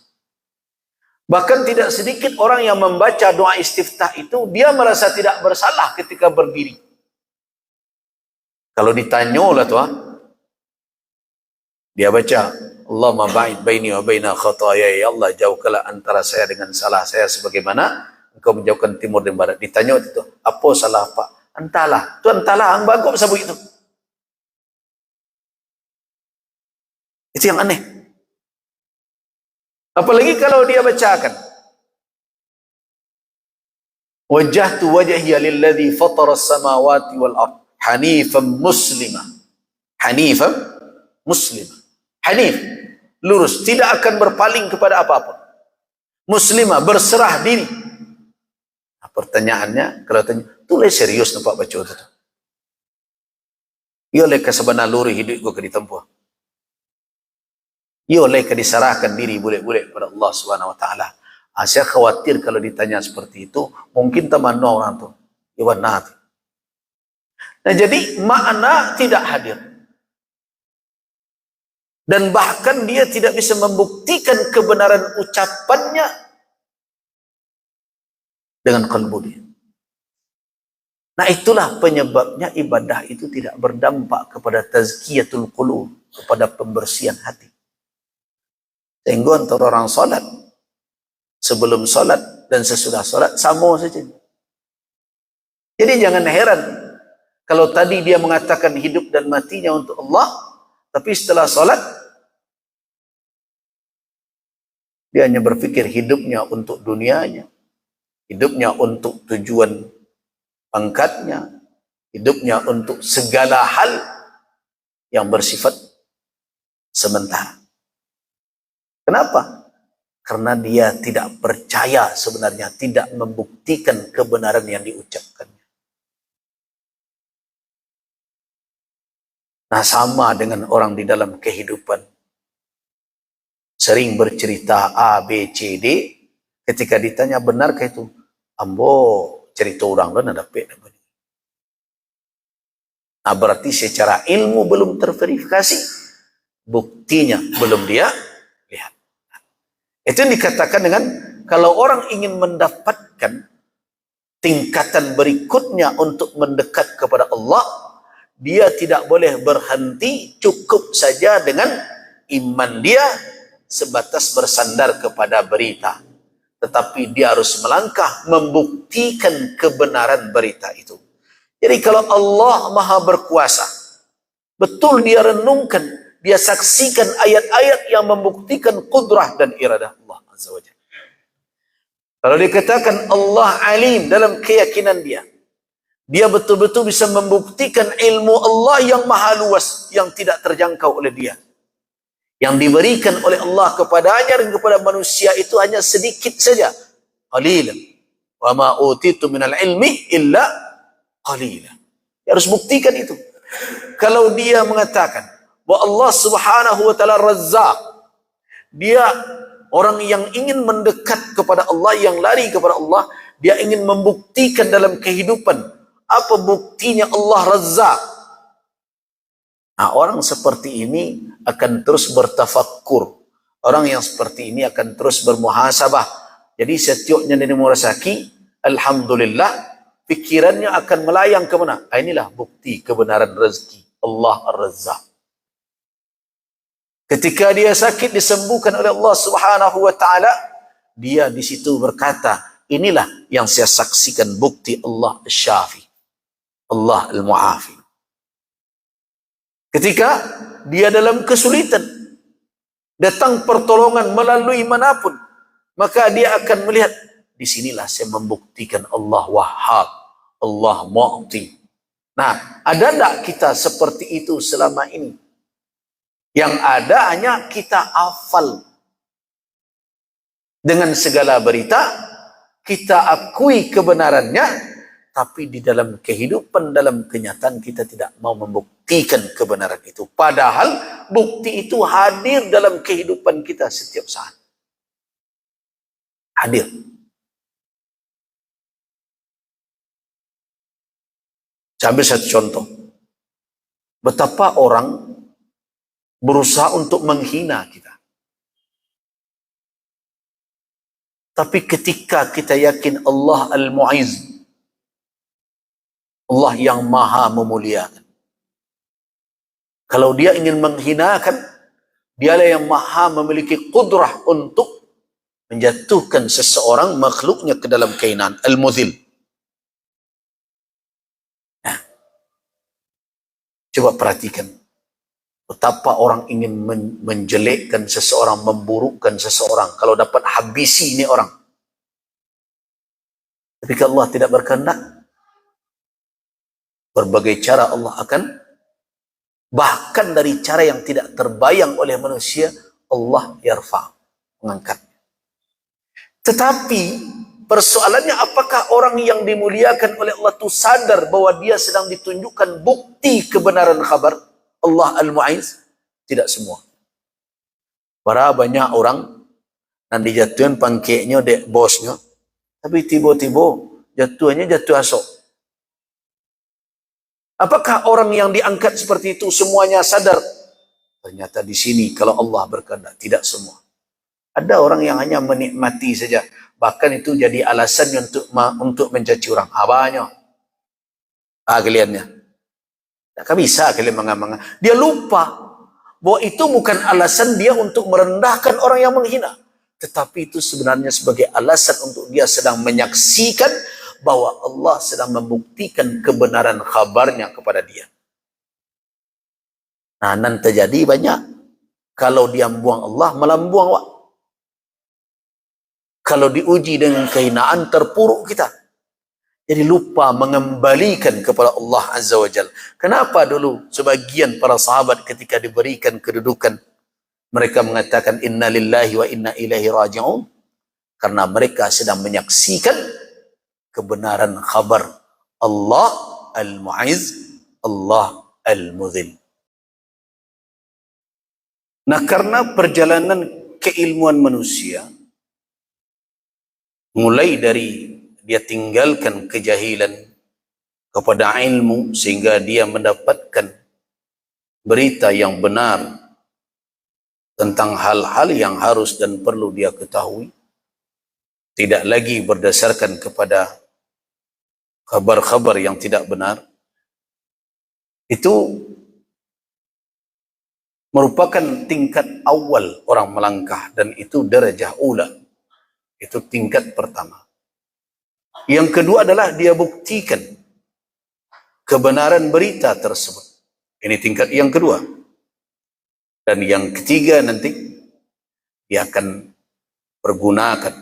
Bahkan tidak sedikit orang yang membaca doa istiftah itu, dia merasa tidak bersalah ketika berdiri. Kalau ditanya lah tuan, dia baca, Allahumma ba'id baini wa baina khataya, ya Allah jauhkanlah antara saya dengan salah saya sebagaimana engkau menjauhkan timur dan barat. Ditanya waktu itu, apa salah Pak? Entahlah, tu entahlah, hang bagok sabut itu. Itu yang aneh. Apalagi kalau dia bacakan, wajjahtu wajhiya lilladzi fatara as-samawati wal ard hanifan muslima. Hanifan muslima. Hanif, lurus, tidak akan berpaling kepada apapun. Muslimah, berserah diri. Nah, pertanyaannya, kalau tanya, tulis serius nampak baca itu. Ia leka sebenar luri hidup gua ke ditempuh. Ia leka diserahkan diri boleh-boleh kepada Allah Subhanahu wa taala. Saya khawatir kalau ditanya seperti itu, mungkin teman orang tu. Iwan nanti. Nah, jadi makna tidak hadir. Dan bahkan dia tidak bisa membuktikan kebenaran ucapannya dengan kalbu dia. Nah, itulah penyebabnya ibadah itu tidak berdampak kepada tazkiyatul qulub, kepada pembersihan hati. Sehingga antara orang salat, sebelum salat dan sesudah salat sama saja. Jadi jangan heran kalau tadi dia mengatakan hidup dan matinya untuk Allah, tapi setelah salat dia hanya berpikir hidupnya untuk dunianya, hidupnya untuk tujuan pangkatnya, hidupnya untuk segala hal yang bersifat sementara. Kenapa? Karena dia tidak percaya sebenarnya, tidak membuktikan kebenaran yang diucapkannya. Nah, sama dengan orang di dalam kehidupan. Sering bercerita A, B, C, D. Ketika ditanya benarkah itu? Ambo cerita orang kan ada P. Nah, berarti secara ilmu belum terverifikasi. Buktinya belum dia lihat. Itu yang dikatakan dengan kalau orang ingin mendapatkan tingkatan berikutnya untuk mendekat kepada Allah, dia tidak boleh berhenti cukup saja dengan iman dia sebatas bersandar kepada berita. Tetapi dia harus melangkah membuktikan kebenaran berita itu. Jadi kalau Allah Maha Berkuasa, betul dia renungkan, dia saksikan ayat-ayat yang membuktikan kudrah dan iradah Allah Azza wa Jalla. Kalau dikatakan Allah alim dalam keyakinan dia, dia betul-betul bisa membuktikan ilmu Allah yang maha luas, yang tidak terjangkau oleh dia. Yang diberikan oleh Allah kepadanya dan kepada manusia itu hanya sedikit saja. Qalilan. Wa ma utitu minal ilmi illa qalilan. Dia harus buktikan itu. Kalau dia mengatakan bahwa Allah Subhanahu wa taala Razzaq, dia orang yang ingin mendekat kepada Allah, yang lari kepada Allah, dia ingin membuktikan dalam kehidupan apa buktinya Allah Razzaq. Nah, orang seperti ini akan terus bertafakkur. Orang yang seperti ini akan terus bermuhasabah. Jadi setiapnya dia merasaki, alhamdulillah, pikirannya akan melayang ke mana? Inilah bukti kebenaran rezeki Allah Ar-Razzaq. Ketika dia sakit disembuhkan oleh Allah Subhanahu wa taala, dia di situ berkata, inilah yang saya saksikan bukti Allah Asy-Syafi, Allah Al-Mu'afi. Ketika dia dalam kesulitan, datang pertolongan melalui manapun, maka dia akan melihat, disinilah saya membuktikan Allah Wahhab, Allah Mu'ti. Nah, ada tak kita seperti itu selama ini? Yang ada hanya kita hafal dengan segala berita, kita akui kebenarannya, tapi di dalam kehidupan, dalam kenyataan kita tidak mau membuktikan kebenaran itu. Padahal bukti itu hadir dalam kehidupan kita setiap saat. Hadir. Saya ambil satu contoh. Betapa orang berusaha untuk menghina kita. Tapi ketika kita yakin Allah Al-Mu'izz, Allah yang maha memuliakan, kalau dia ingin menghinakan, dialah yang maha memiliki kudrah untuk menjatuhkan seseorang makhluknya ke dalam kehinaan, al-mudhil. Nah, coba perhatikan betapa orang ingin menjelekkan seseorang, memburukkan seseorang. Kalau dapat habisi ini orang. Tapi kalau Allah tidak berkehendak, berbagai cara Allah akan, bahkan dari cara yang tidak terbayang oleh manusia, Allah yarfa, mengangkat. Tetapi persoalannya, apakah orang yang dimuliakan oleh Allah itu sadar bahwa dia sedang ditunjukkan bukti kebenaran khabar Allah Al-Mu'izz? Tidak semua. Para banyak orang yang dijatuhin pangkeknya dek bosnya, tapi tiba-tiba jatuhnya jatuh asok. Apakah orang yang diangkat seperti itu semuanya sadar? Ternyata di sini kalau Allah berkehendak, tidak semua. Ada orang yang hanya menikmati saja, bahkan itu jadi alasan untuk mencaci orang. Banyak. Kaliannya. Tak bisa kalian menganga-manga. Dia lupa bahwa itu bukan alasan dia untuk merendahkan orang yang menghina, tetapi itu sebenarnya sebagai alasan untuk dia sedang menyaksikan bahwa Allah sedang membuktikan kebenaran kabarnya kepada dia. Nah, nanti terjadi banyak. Kalau dia buang Allah, malah buang wak. Kalau diuji dengan kehinaan, terpuruk kita. Jadi lupa mengembalikan kepada Allah Azza wa Jalla. Kenapa dulu sebagian para sahabat ketika diberikan kedudukan, mereka mengatakan inna lillahi wa inna ilaihi raji'un? Karena mereka sedang menyaksikan kebenaran khabar Allah Al-Mu'izz, Allah Al-Mudhil. Nah, karena perjalanan keilmuan manusia, mulai dari dia tinggalkan kejahilan kepada ilmu sehingga dia mendapatkan berita yang benar tentang hal-hal yang harus dan perlu dia ketahui, tidak lagi berdasarkan kepada kabar-kabar yang tidak benar. Itu merupakan tingkat awal orang melangkah, dan itu darajah ula. Itu tingkat pertama. Yang kedua adalah dia buktikan kebenaran berita tersebut. Ini tingkat yang kedua. Dan yang ketiga nanti dia akan pergunakan,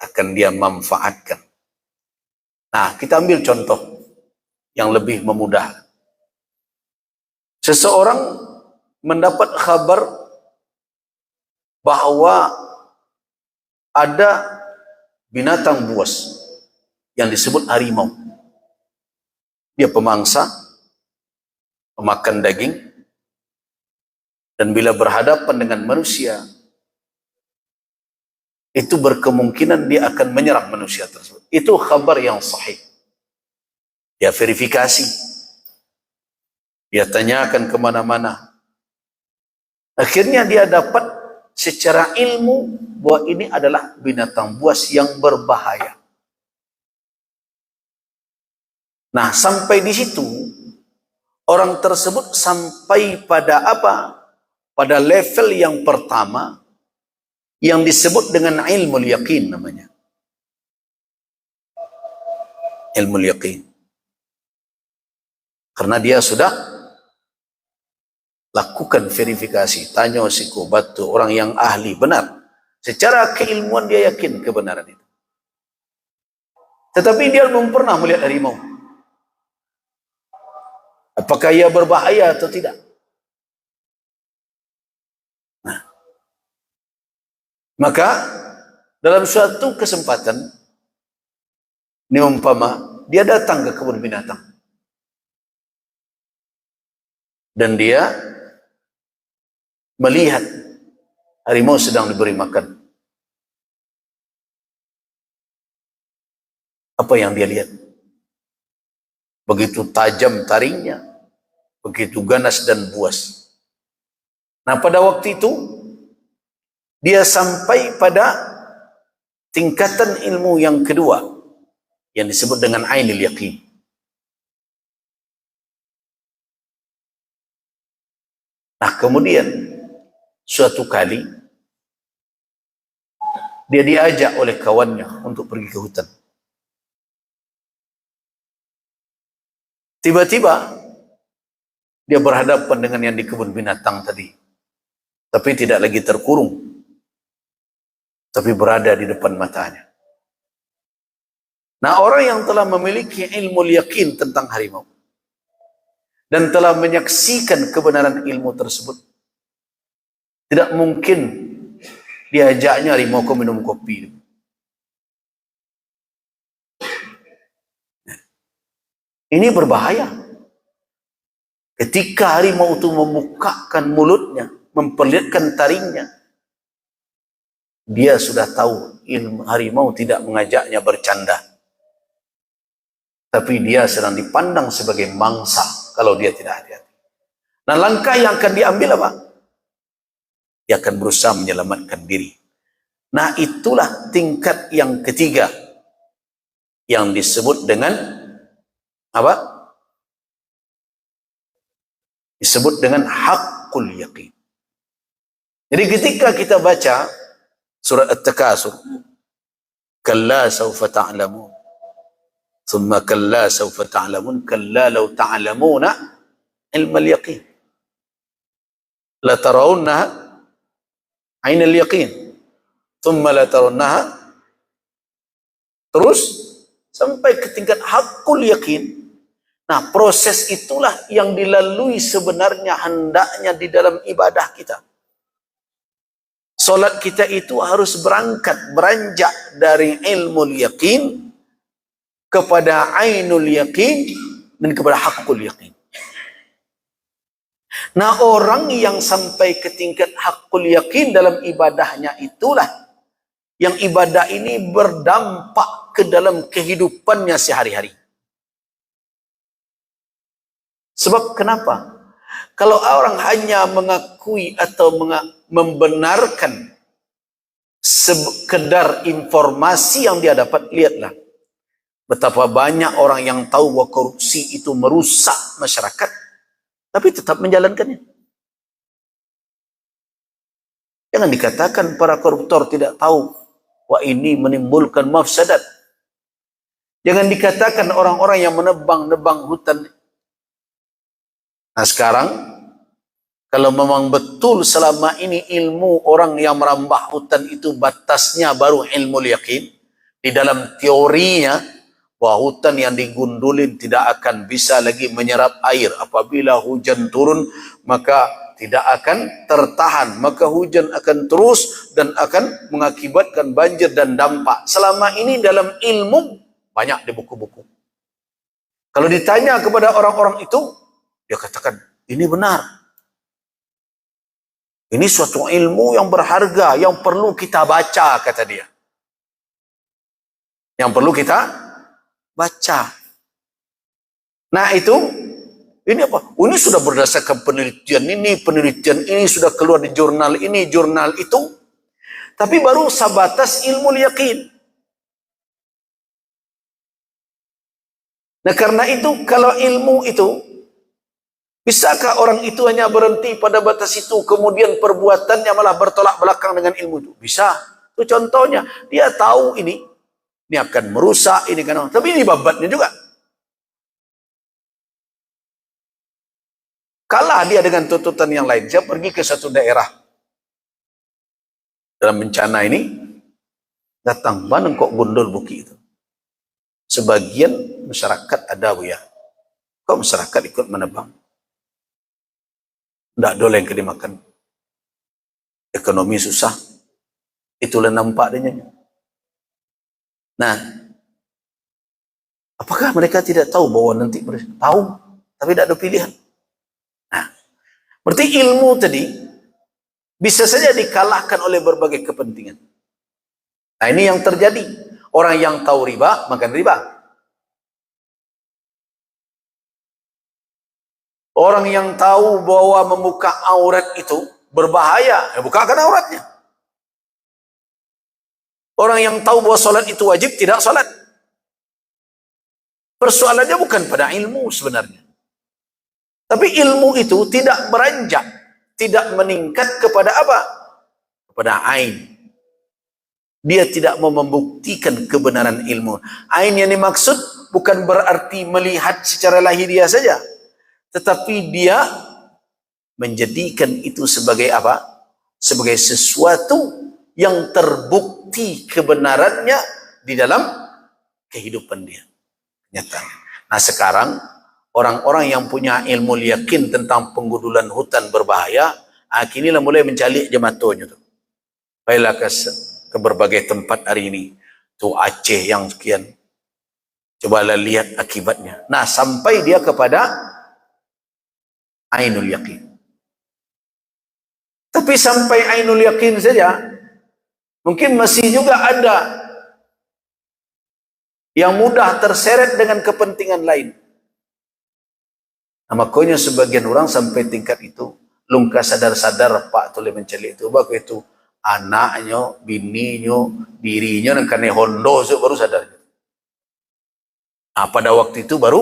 akan dia manfaatkan. Nah, kita ambil contoh yang lebih memudahkan. Seseorang mendapat kabar bahwa ada binatang buas yang disebut harimau. Dia pemangsa, pemakan daging, dan bila berhadapan dengan manusia, itu berkemungkinan dia akan menyerang manusia tersebut. Itu kabar yang sahih. Dia verifikasi, dia tanyakan kemana-mana. Akhirnya dia dapat secara ilmu bahwa ini adalah binatang buas yang berbahaya. Nah, sampai di situ orang tersebut sampai pada apa? Pada level yang pertama yang disebut dengan ilmu yakin namanya. Ilmu yakin. Karena dia sudah lakukan verifikasi, tanya si batu orang yang ahli benar. Secara keilmuan dia yakin kebenaran itu. Tetapi dia belum pernah melihat harimau. Apakah ia berbahaya atau tidak? Nah, maka dalam suatu kesempatan, ini umpama dia datang ke kebun binatang dan dia melihat harimau sedang diberi makan. Apa yang dia lihat? Begitu tajam taringnya, begitu ganas dan buas. Nah, pada waktu itu dia sampai pada tingkatan ilmu yang kedua yang disebut dengan ainul yaqin. Nah, kemudian suatu kali Dia diajak oleh kawannya untuk pergi ke hutan. Tiba-tiba dia berhadapan dengan yang di kebun binatang tadi. Tapi tidak lagi terkurung, tapi berada di depan matanya. Nah, orang yang telah memiliki ilmu yakin tentang harimau dan telah menyaksikan kebenaran ilmu tersebut, tidak mungkin diajaknya harimau kau minum kopi. Ini berbahaya. Ketika harimau itu membukakan mulutnya, memperlihatkan taringnya, dia sudah tahu ilmu harimau tidak mengajaknya bercanda. Tapi dia sedang dipandang sebagai mangsa kalau dia tidak hati-hati. Nah, langkah yang akan diambil apa? Dia akan berusaha menyelamatkan diri. Nah, itulah tingkat yang ketiga yang disebut dengan apa? Disebut dengan haqqul yaqin. Jadi ketika kita baca surat At-Takasur, kalla sawfa ta'lamun, thumma kalla sawfa ta'lamun, kalla law ta'lamuna ilmal yaqin, la tarawunnaha ainal yaqin, thumma la tarawunnaha, terus sampai ke tingkat haqqul yaqin. Nah, proses itulah yang dilalui sebenarnya hendaknya di dalam ibadah kita. Solat kita itu harus beranjak dari ilmu yakin kepada ainul yakin dan kepada haqqul yakin. Nah, orang yang sampai ke tingkat haqqul yakin dalam ibadahnya itulah yang ibadah ini berdampak ke dalam kehidupannya sehari-hari. Sebab kenapa? Kalau orang hanya mengakui atau membenarkan sekedar informasi yang dia dapat, lihatlah betapa banyak orang yang tahu bahwa korupsi itu merusak masyarakat, tapi tetap menjalankannya. Jangan dikatakan para koruptor tidak tahu wah ini menimbulkan mafsadat. Jangan dikatakan orang-orang yang menebang-nebang hutan. Nah, sekarang kalau memang betul selama ini ilmu orang yang merambah hutan itu batasnya baru ilmu yakin, di dalam teorinya bahwa hutan yang digundulin tidak akan bisa lagi menyerap air. Apabila hujan turun maka tidak akan tertahan, maka hujan akan terus dan akan mengakibatkan banjir dan dampak. Selama ini dalam ilmu banyak di buku-buku. Kalau ditanya kepada orang-orang itu, dia katakan, ini benar. Ini suatu ilmu yang berharga, yang perlu kita baca, kata dia. Yang perlu kita baca. Nah itu, ini apa? Ini sudah berdasarkan penelitian ini sudah keluar di jurnal ini, jurnal itu. Tapi baru sebatas ilmu yakin. Nah karena itu, kalau ilmu itu, bisakah orang itu hanya berhenti pada batas itu, kemudian perbuatannya malah bertolak belakang dengan ilmu itu? Bisa. Itu contohnya, dia tahu ini akan merusak, ini kan, tapi ini babatnya juga. Kalah dia dengan tuntutan yang lain. Saya pergi ke satu daerah dalam bencana ini, datang, mana kok gundul buki itu? Sebagian masyarakat ada bu ya, kok masyarakat ikut menebang? Tidak doleng ke dimakan. Ekonomi susah. Itulah nampak adanya. Nah, apakah mereka tidak tahu bahwa nanti mereka tahu, tapi tidak ada pilihan? Nah, berarti ilmu tadi bisa saja dikalahkan oleh berbagai kepentingan. Nah, ini yang terjadi. Orang yang tahu riba, makan riba. Orang yang tahu bahwa membuka aurat itu berbahaya, ya bukakan auratnya. Orang yang tahu bahwa sholat itu wajib, tidak sholat. Persoalannya bukan pada ilmu sebenarnya. Tapi ilmu itu tidak beranjak, tidak meningkat kepada apa? Kepada ain. Dia tidak mau membuktikan kebenaran ilmu. Ain yang dimaksud bukan berarti melihat secara lahiriah saja, tetapi dia menjadikan itu sebagai apa? Sebagai sesuatu yang terbukti kebenarannya di dalam kehidupan dia nyata. Nah sekarang orang-orang yang punya ilmu yakin tentang penggudulan hutan berbahaya, kinilah mulai mencalik jematunya tu. Baiklah ke berbagai tempat hari ini. Tu Aceh yang sekian. Cobalah lihat akibatnya. Nah sampai dia kepada ainul yakin. Tapi sampai ainul yakin saja, mungkin masih juga ada yang mudah terseret dengan kepentingan lain. Nah, makanya sebagian orang sampai tingkat itu, lungka sadar-sadar Pak Tuli menceli itu, baku itu anaknya, bininya, dirinya, dan kane hondo baru sadar. Nah, pada waktu itu baru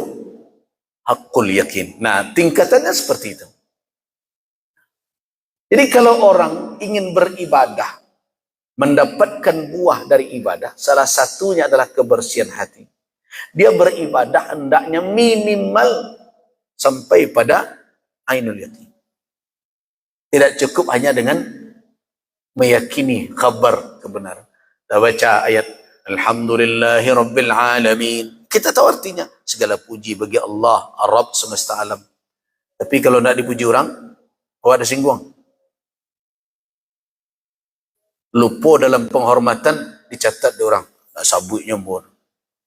hakul yakin. Nah, tingkatannya seperti itu. Jadi kalau orang ingin beribadah, mendapatkan buah dari ibadah, salah satunya adalah kebersihan hati. Dia beribadah hendaknya minimal sampai pada ainul yakin. Tidak cukup hanya dengan meyakini kabar kebenaran. Kita baca ayat Alhamdulillahi Rabbil Alamin. Kita tahu artinya, segala puji bagi Allah, Rabb semesta alam. Tapi kalau nak dipuji orang, ada singgung. Lupa dalam penghormatan dicatat di orang. Sabutnya pun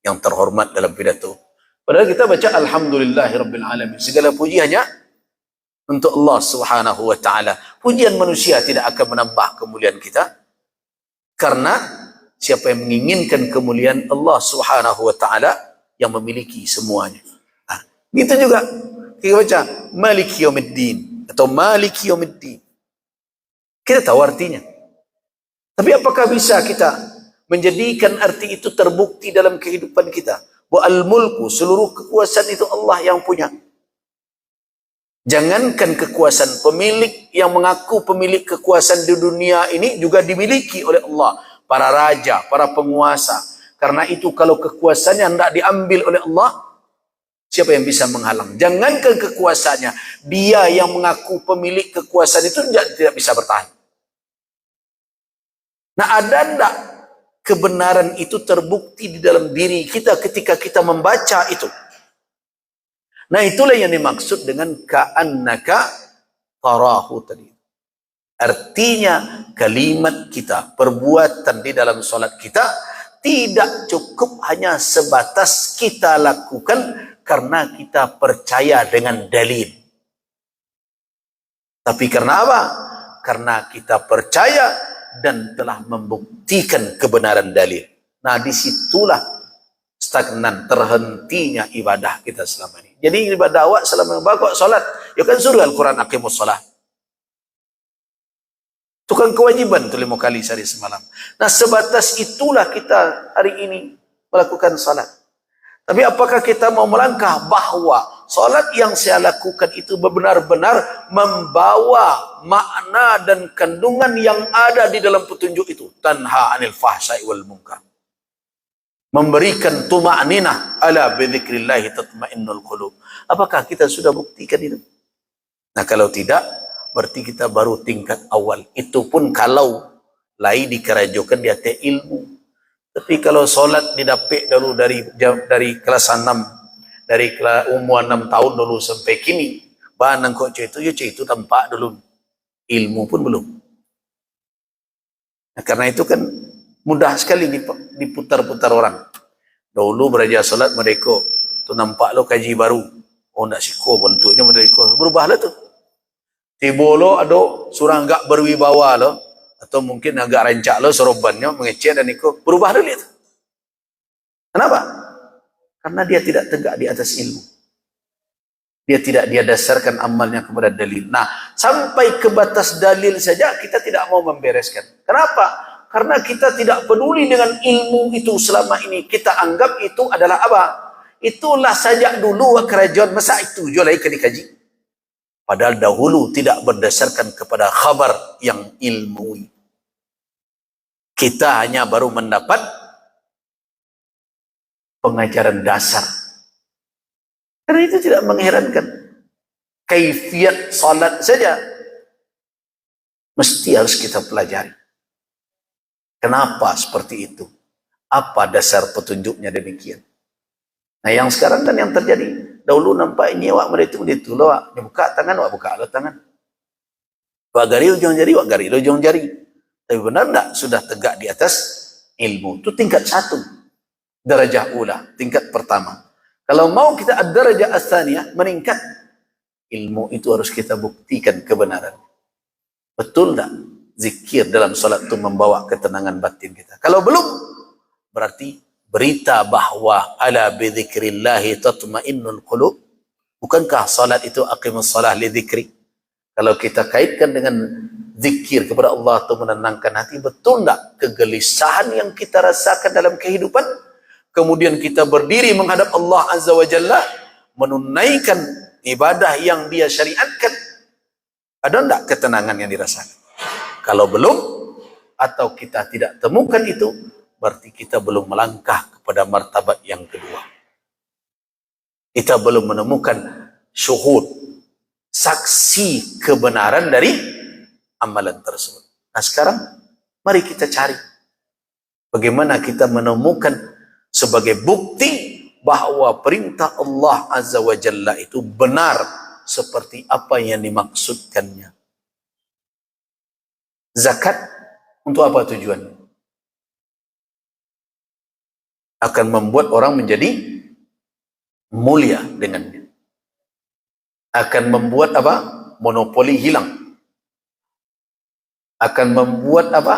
yang terhormat dalam pidato. Padahal kita baca Alhamdulillahi Rabbil Alamin. Segala puji hanya untuk Allah Subhanahu wa taala. Pujian manusia tidak akan menambah kemuliaan kita. Karena siapa yang menginginkan kemuliaan Allah Subhanahu wa taala yang memiliki semuanya. Nah, gitu juga kita baca Maliki Yaumiddin atau Maliki Yaumiddin. Kita tahu artinya. Tapi apakah bisa kita menjadikan arti itu terbukti dalam kehidupan kita? Bahwa al-mulku, seluruh kekuasaan itu Allah yang punya. Jangankan kekuasaan, pemilik yang mengaku pemilik kekuasaan di dunia ini juga dimiliki oleh Allah. Para raja, para penguasa. Karena itu kalau kekuasaannya hendak diambil oleh Allah, siapa yang bisa menghalang? Jangankan kekuasaannya, dia yang mengaku pemilik kekuasaan itu tidak bisa bertahan. Nah, ada enggak kebenaran itu terbukti di dalam diri kita ketika kita membaca itu? Nah, itulah yang dimaksud dengan ka'annaka tarahu tadi. Artinya kalimat kita, perbuatan di dalam solat kita tidak cukup hanya sebatas kita lakukan karena kita percaya dengan dalil. Tapi karena apa? Karena kita percaya dan telah membuktikan kebenaran dalil. Nah, disitulah stagnan, terhentinya ibadah kita selama ini. Jadi ibadah awak selama bakok solat, ya kan surah Al-Quran aqimus solat. Itu kan kewajiban tu 5 kali sehari semalam. Nah, sebatas itulah kita hari ini melakukan solat. Tapi apakah kita mau melangkah bahwa solat yang saya lakukan itu benar-benar membawa makna dan kandungan yang ada di dalam petunjuk itu? Tanha anil fahsai wal munkar. Memberikan tuma'ninah ala bidzikrillahi tatmainnul qulub. Apakah kita sudah buktikan itu? Nah, kalau tidak, berarti kita baru tingkat awal. Itu pun kalau lai dikerajokan di atas ilmu. Tapi kalau solat didapik dulu dari kelas 6, dari umur 6 tahun dulu sampai kini, banang kok itu tampak dulu. Ilmu pun belum. Nah, karena itu kan mudah sekali diputar-putar orang. Dulu beraja solat mereka, tu nampak lo kaji baru. Oh, nak siko bentuknya mereka. Berubahlah tu. Tiba lo ada surang agak berwibawa lo. Atau mungkin agak rancak lo sorobannya mengecek dan ikut berubah dulu itu. Kenapa? Karena dia tidak tegak di atas ilmu. Dia dasarkan amalnya kepada dalil. Nah, sampai ke batas dalil saja kita tidak mau membereskan. Kenapa? Karena kita tidak peduli dengan ilmu itu selama ini. Kita anggap itu adalah apa? Itulah saja dulu kerajaan masa itu jual lagi dikaji. Padahal dahulu tidak berdasarkan kepada khabar yang ilmu. Kita hanya baru mendapat pengajaran dasar. Karena itu tidak mengherankan. Kaifiat salat saja mesti harus kita pelajari. Kenapa seperti itu? Apa dasar petunjuknya demikian? Nah, yang sekarang kan yang terjadi, dahulu nampak ini awak menitu loh, awak buka tangan, awak buka lo tangan. Wak gari ujung jari, wak gari ujung jari. Tapi benar enggak sudah tegak di atas ilmu? Itu tingkat 1. Darajah ula, tingkat pertama. Kalau mau kita ad-darajah as-tsaniyah, meningkat, ilmu itu harus kita buktikan kebenaran. Betul enggak? Zikir dalam salat itu membawa ketenangan batin kita. Kalau belum, berarti berita bahwa ala bidzikrillahi tatmainnul qulub. Bukankah salat itu aqimus shalah li dzikri? Kalau kita kaitkan dengan zikir kepada Allah itu menenangkan hati, betul enggak kegelisahan yang kita rasakan dalam kehidupan, kemudian kita berdiri menghadap Allah Azza wa Jalla, menunaikan ibadah yang Dia syariatkan, ada enggak ketenangan yang dirasakan? Kalau belum, atau kita tidak temukan itu, berarti kita belum melangkah kepada martabat yang kedua. Kita belum menemukan syuhud, saksi kebenaran dari amalan tersebut. Nah, sekarang mari kita cari bagaimana kita menemukan sebagai bukti bahwa perintah Allah Azza wa Jalla itu benar seperti apa yang dimaksudkannya. Zakat untuk apa tujuannya? Akan membuat orang menjadi mulia dengannya. Akan membuat apa? Monopoli hilang. Akan membuat apa?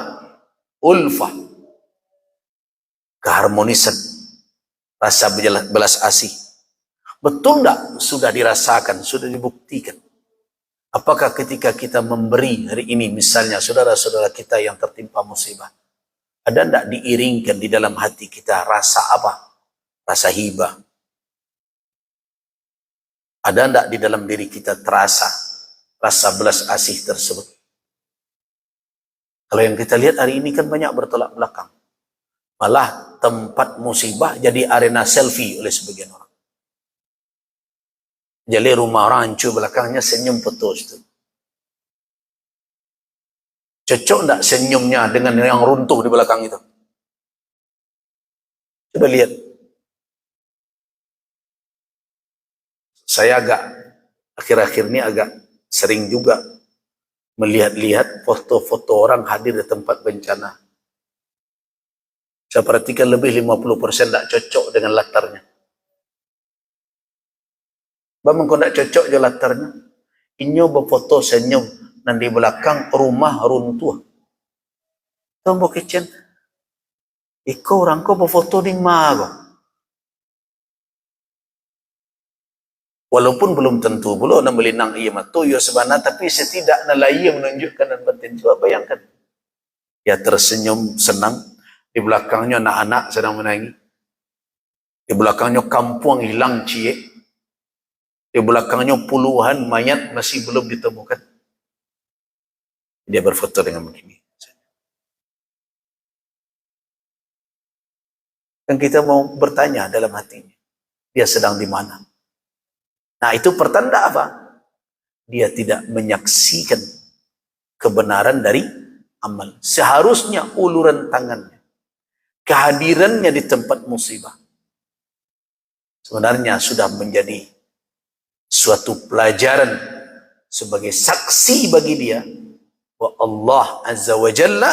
Ulfah. Keharmonisan. Rasa belas asih. Betul enggak? Sudah dirasakan, sudah dibuktikan. Apakah ketika kita memberi hari ini, misalnya saudara-saudara kita yang tertimpa musibah, ada enggak diiringkan di dalam hati kita rasa apa? Rasa hibah. Ada enggak di dalam diri kita terasa rasa belas asih tersebut? Kalau yang kita lihat hari ini kan banyak bertolak belakang. Malah tempat musibah jadi arena selfie oleh sebagian orang. Jadi rumah orang hancur, belakangnya senyum foto itu. Cocok enggak senyumnya dengan yang runtuh di belakang itu? Coba lihat. Saya akhir-akhir ini agak sering juga melihat-lihat foto-foto orang hadir di tempat bencana. Saya perhatikan lebih 50% tidak cocok dengan latarnya. Bang kau tidak cocok je latarnya. Inyo berfoto senyum dan di belakang rumah runtuh. Kamu kecen. Iko orang kau berfoto di mana? Walaupun belum tentu belum nak melinang ia matu ia sebenarnya, tapi setidaknya ia menunjukkan dan batin. Coba bayangkan. Dia tersenyum senang, di belakangnya anak-anak sedang menangis. Di belakangnya kampung hilang cie. Di belakangnya puluhan mayat masih belum ditemukan. Dia berfoto dengan begini. Dan kita mau bertanya dalam hatinya, dia sedang di mana? Nah, itu pertanda apa? Dia tidak menyaksikan kebenaran dari amal. Seharusnya uluran tangannya, kehadirannya di tempat musibah, sebenarnya sudah menjadi suatu pelajaran sebagai saksi bagi dia bahwa Allah Azza wa Jalla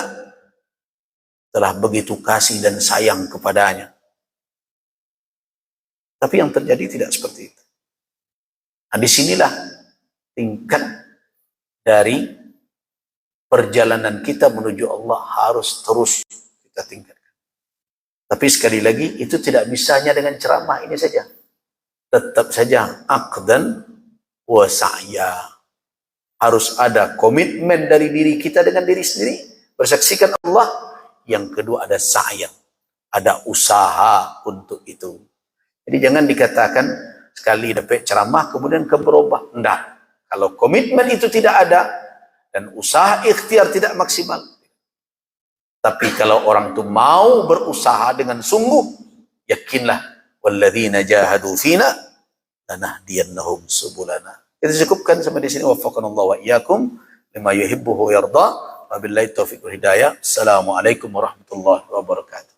telah begitu kasih dan sayang kepadanya. Tapi yang terjadi tidak seperti itu. Nah, disinilah tingkat dari perjalanan kita menuju Allah harus terus kita tingkatkan. Tapi sekali lagi, itu tidak bisa hanya dengan ceramah ini saja. Tetap saja aqdan wa sa'ya. Harus ada komitmen dari diri kita dengan diri sendiri, bersaksikan Allah. Yang kedua ada sa'ya, ada usaha untuk itu. Jadi jangan dikatakan sekali dapat ceramah kemudian berubah. Enggak. Kalau komitmen itu tidak ada dan usaha ikhtiar tidak maksimal, Tapi kalau orang itu mau berusaha dengan sungguh, yakinlah, walladzina jahadu fina lanahdiyannahum subulana. Kita cukupkan sampai di sini. Waffaqanallahu wa iyyakum lima yuhibbu wa yarda. Wabillahi taufiq wal hidayah. Assalamualaikum warahmatullahi wabarakatuh.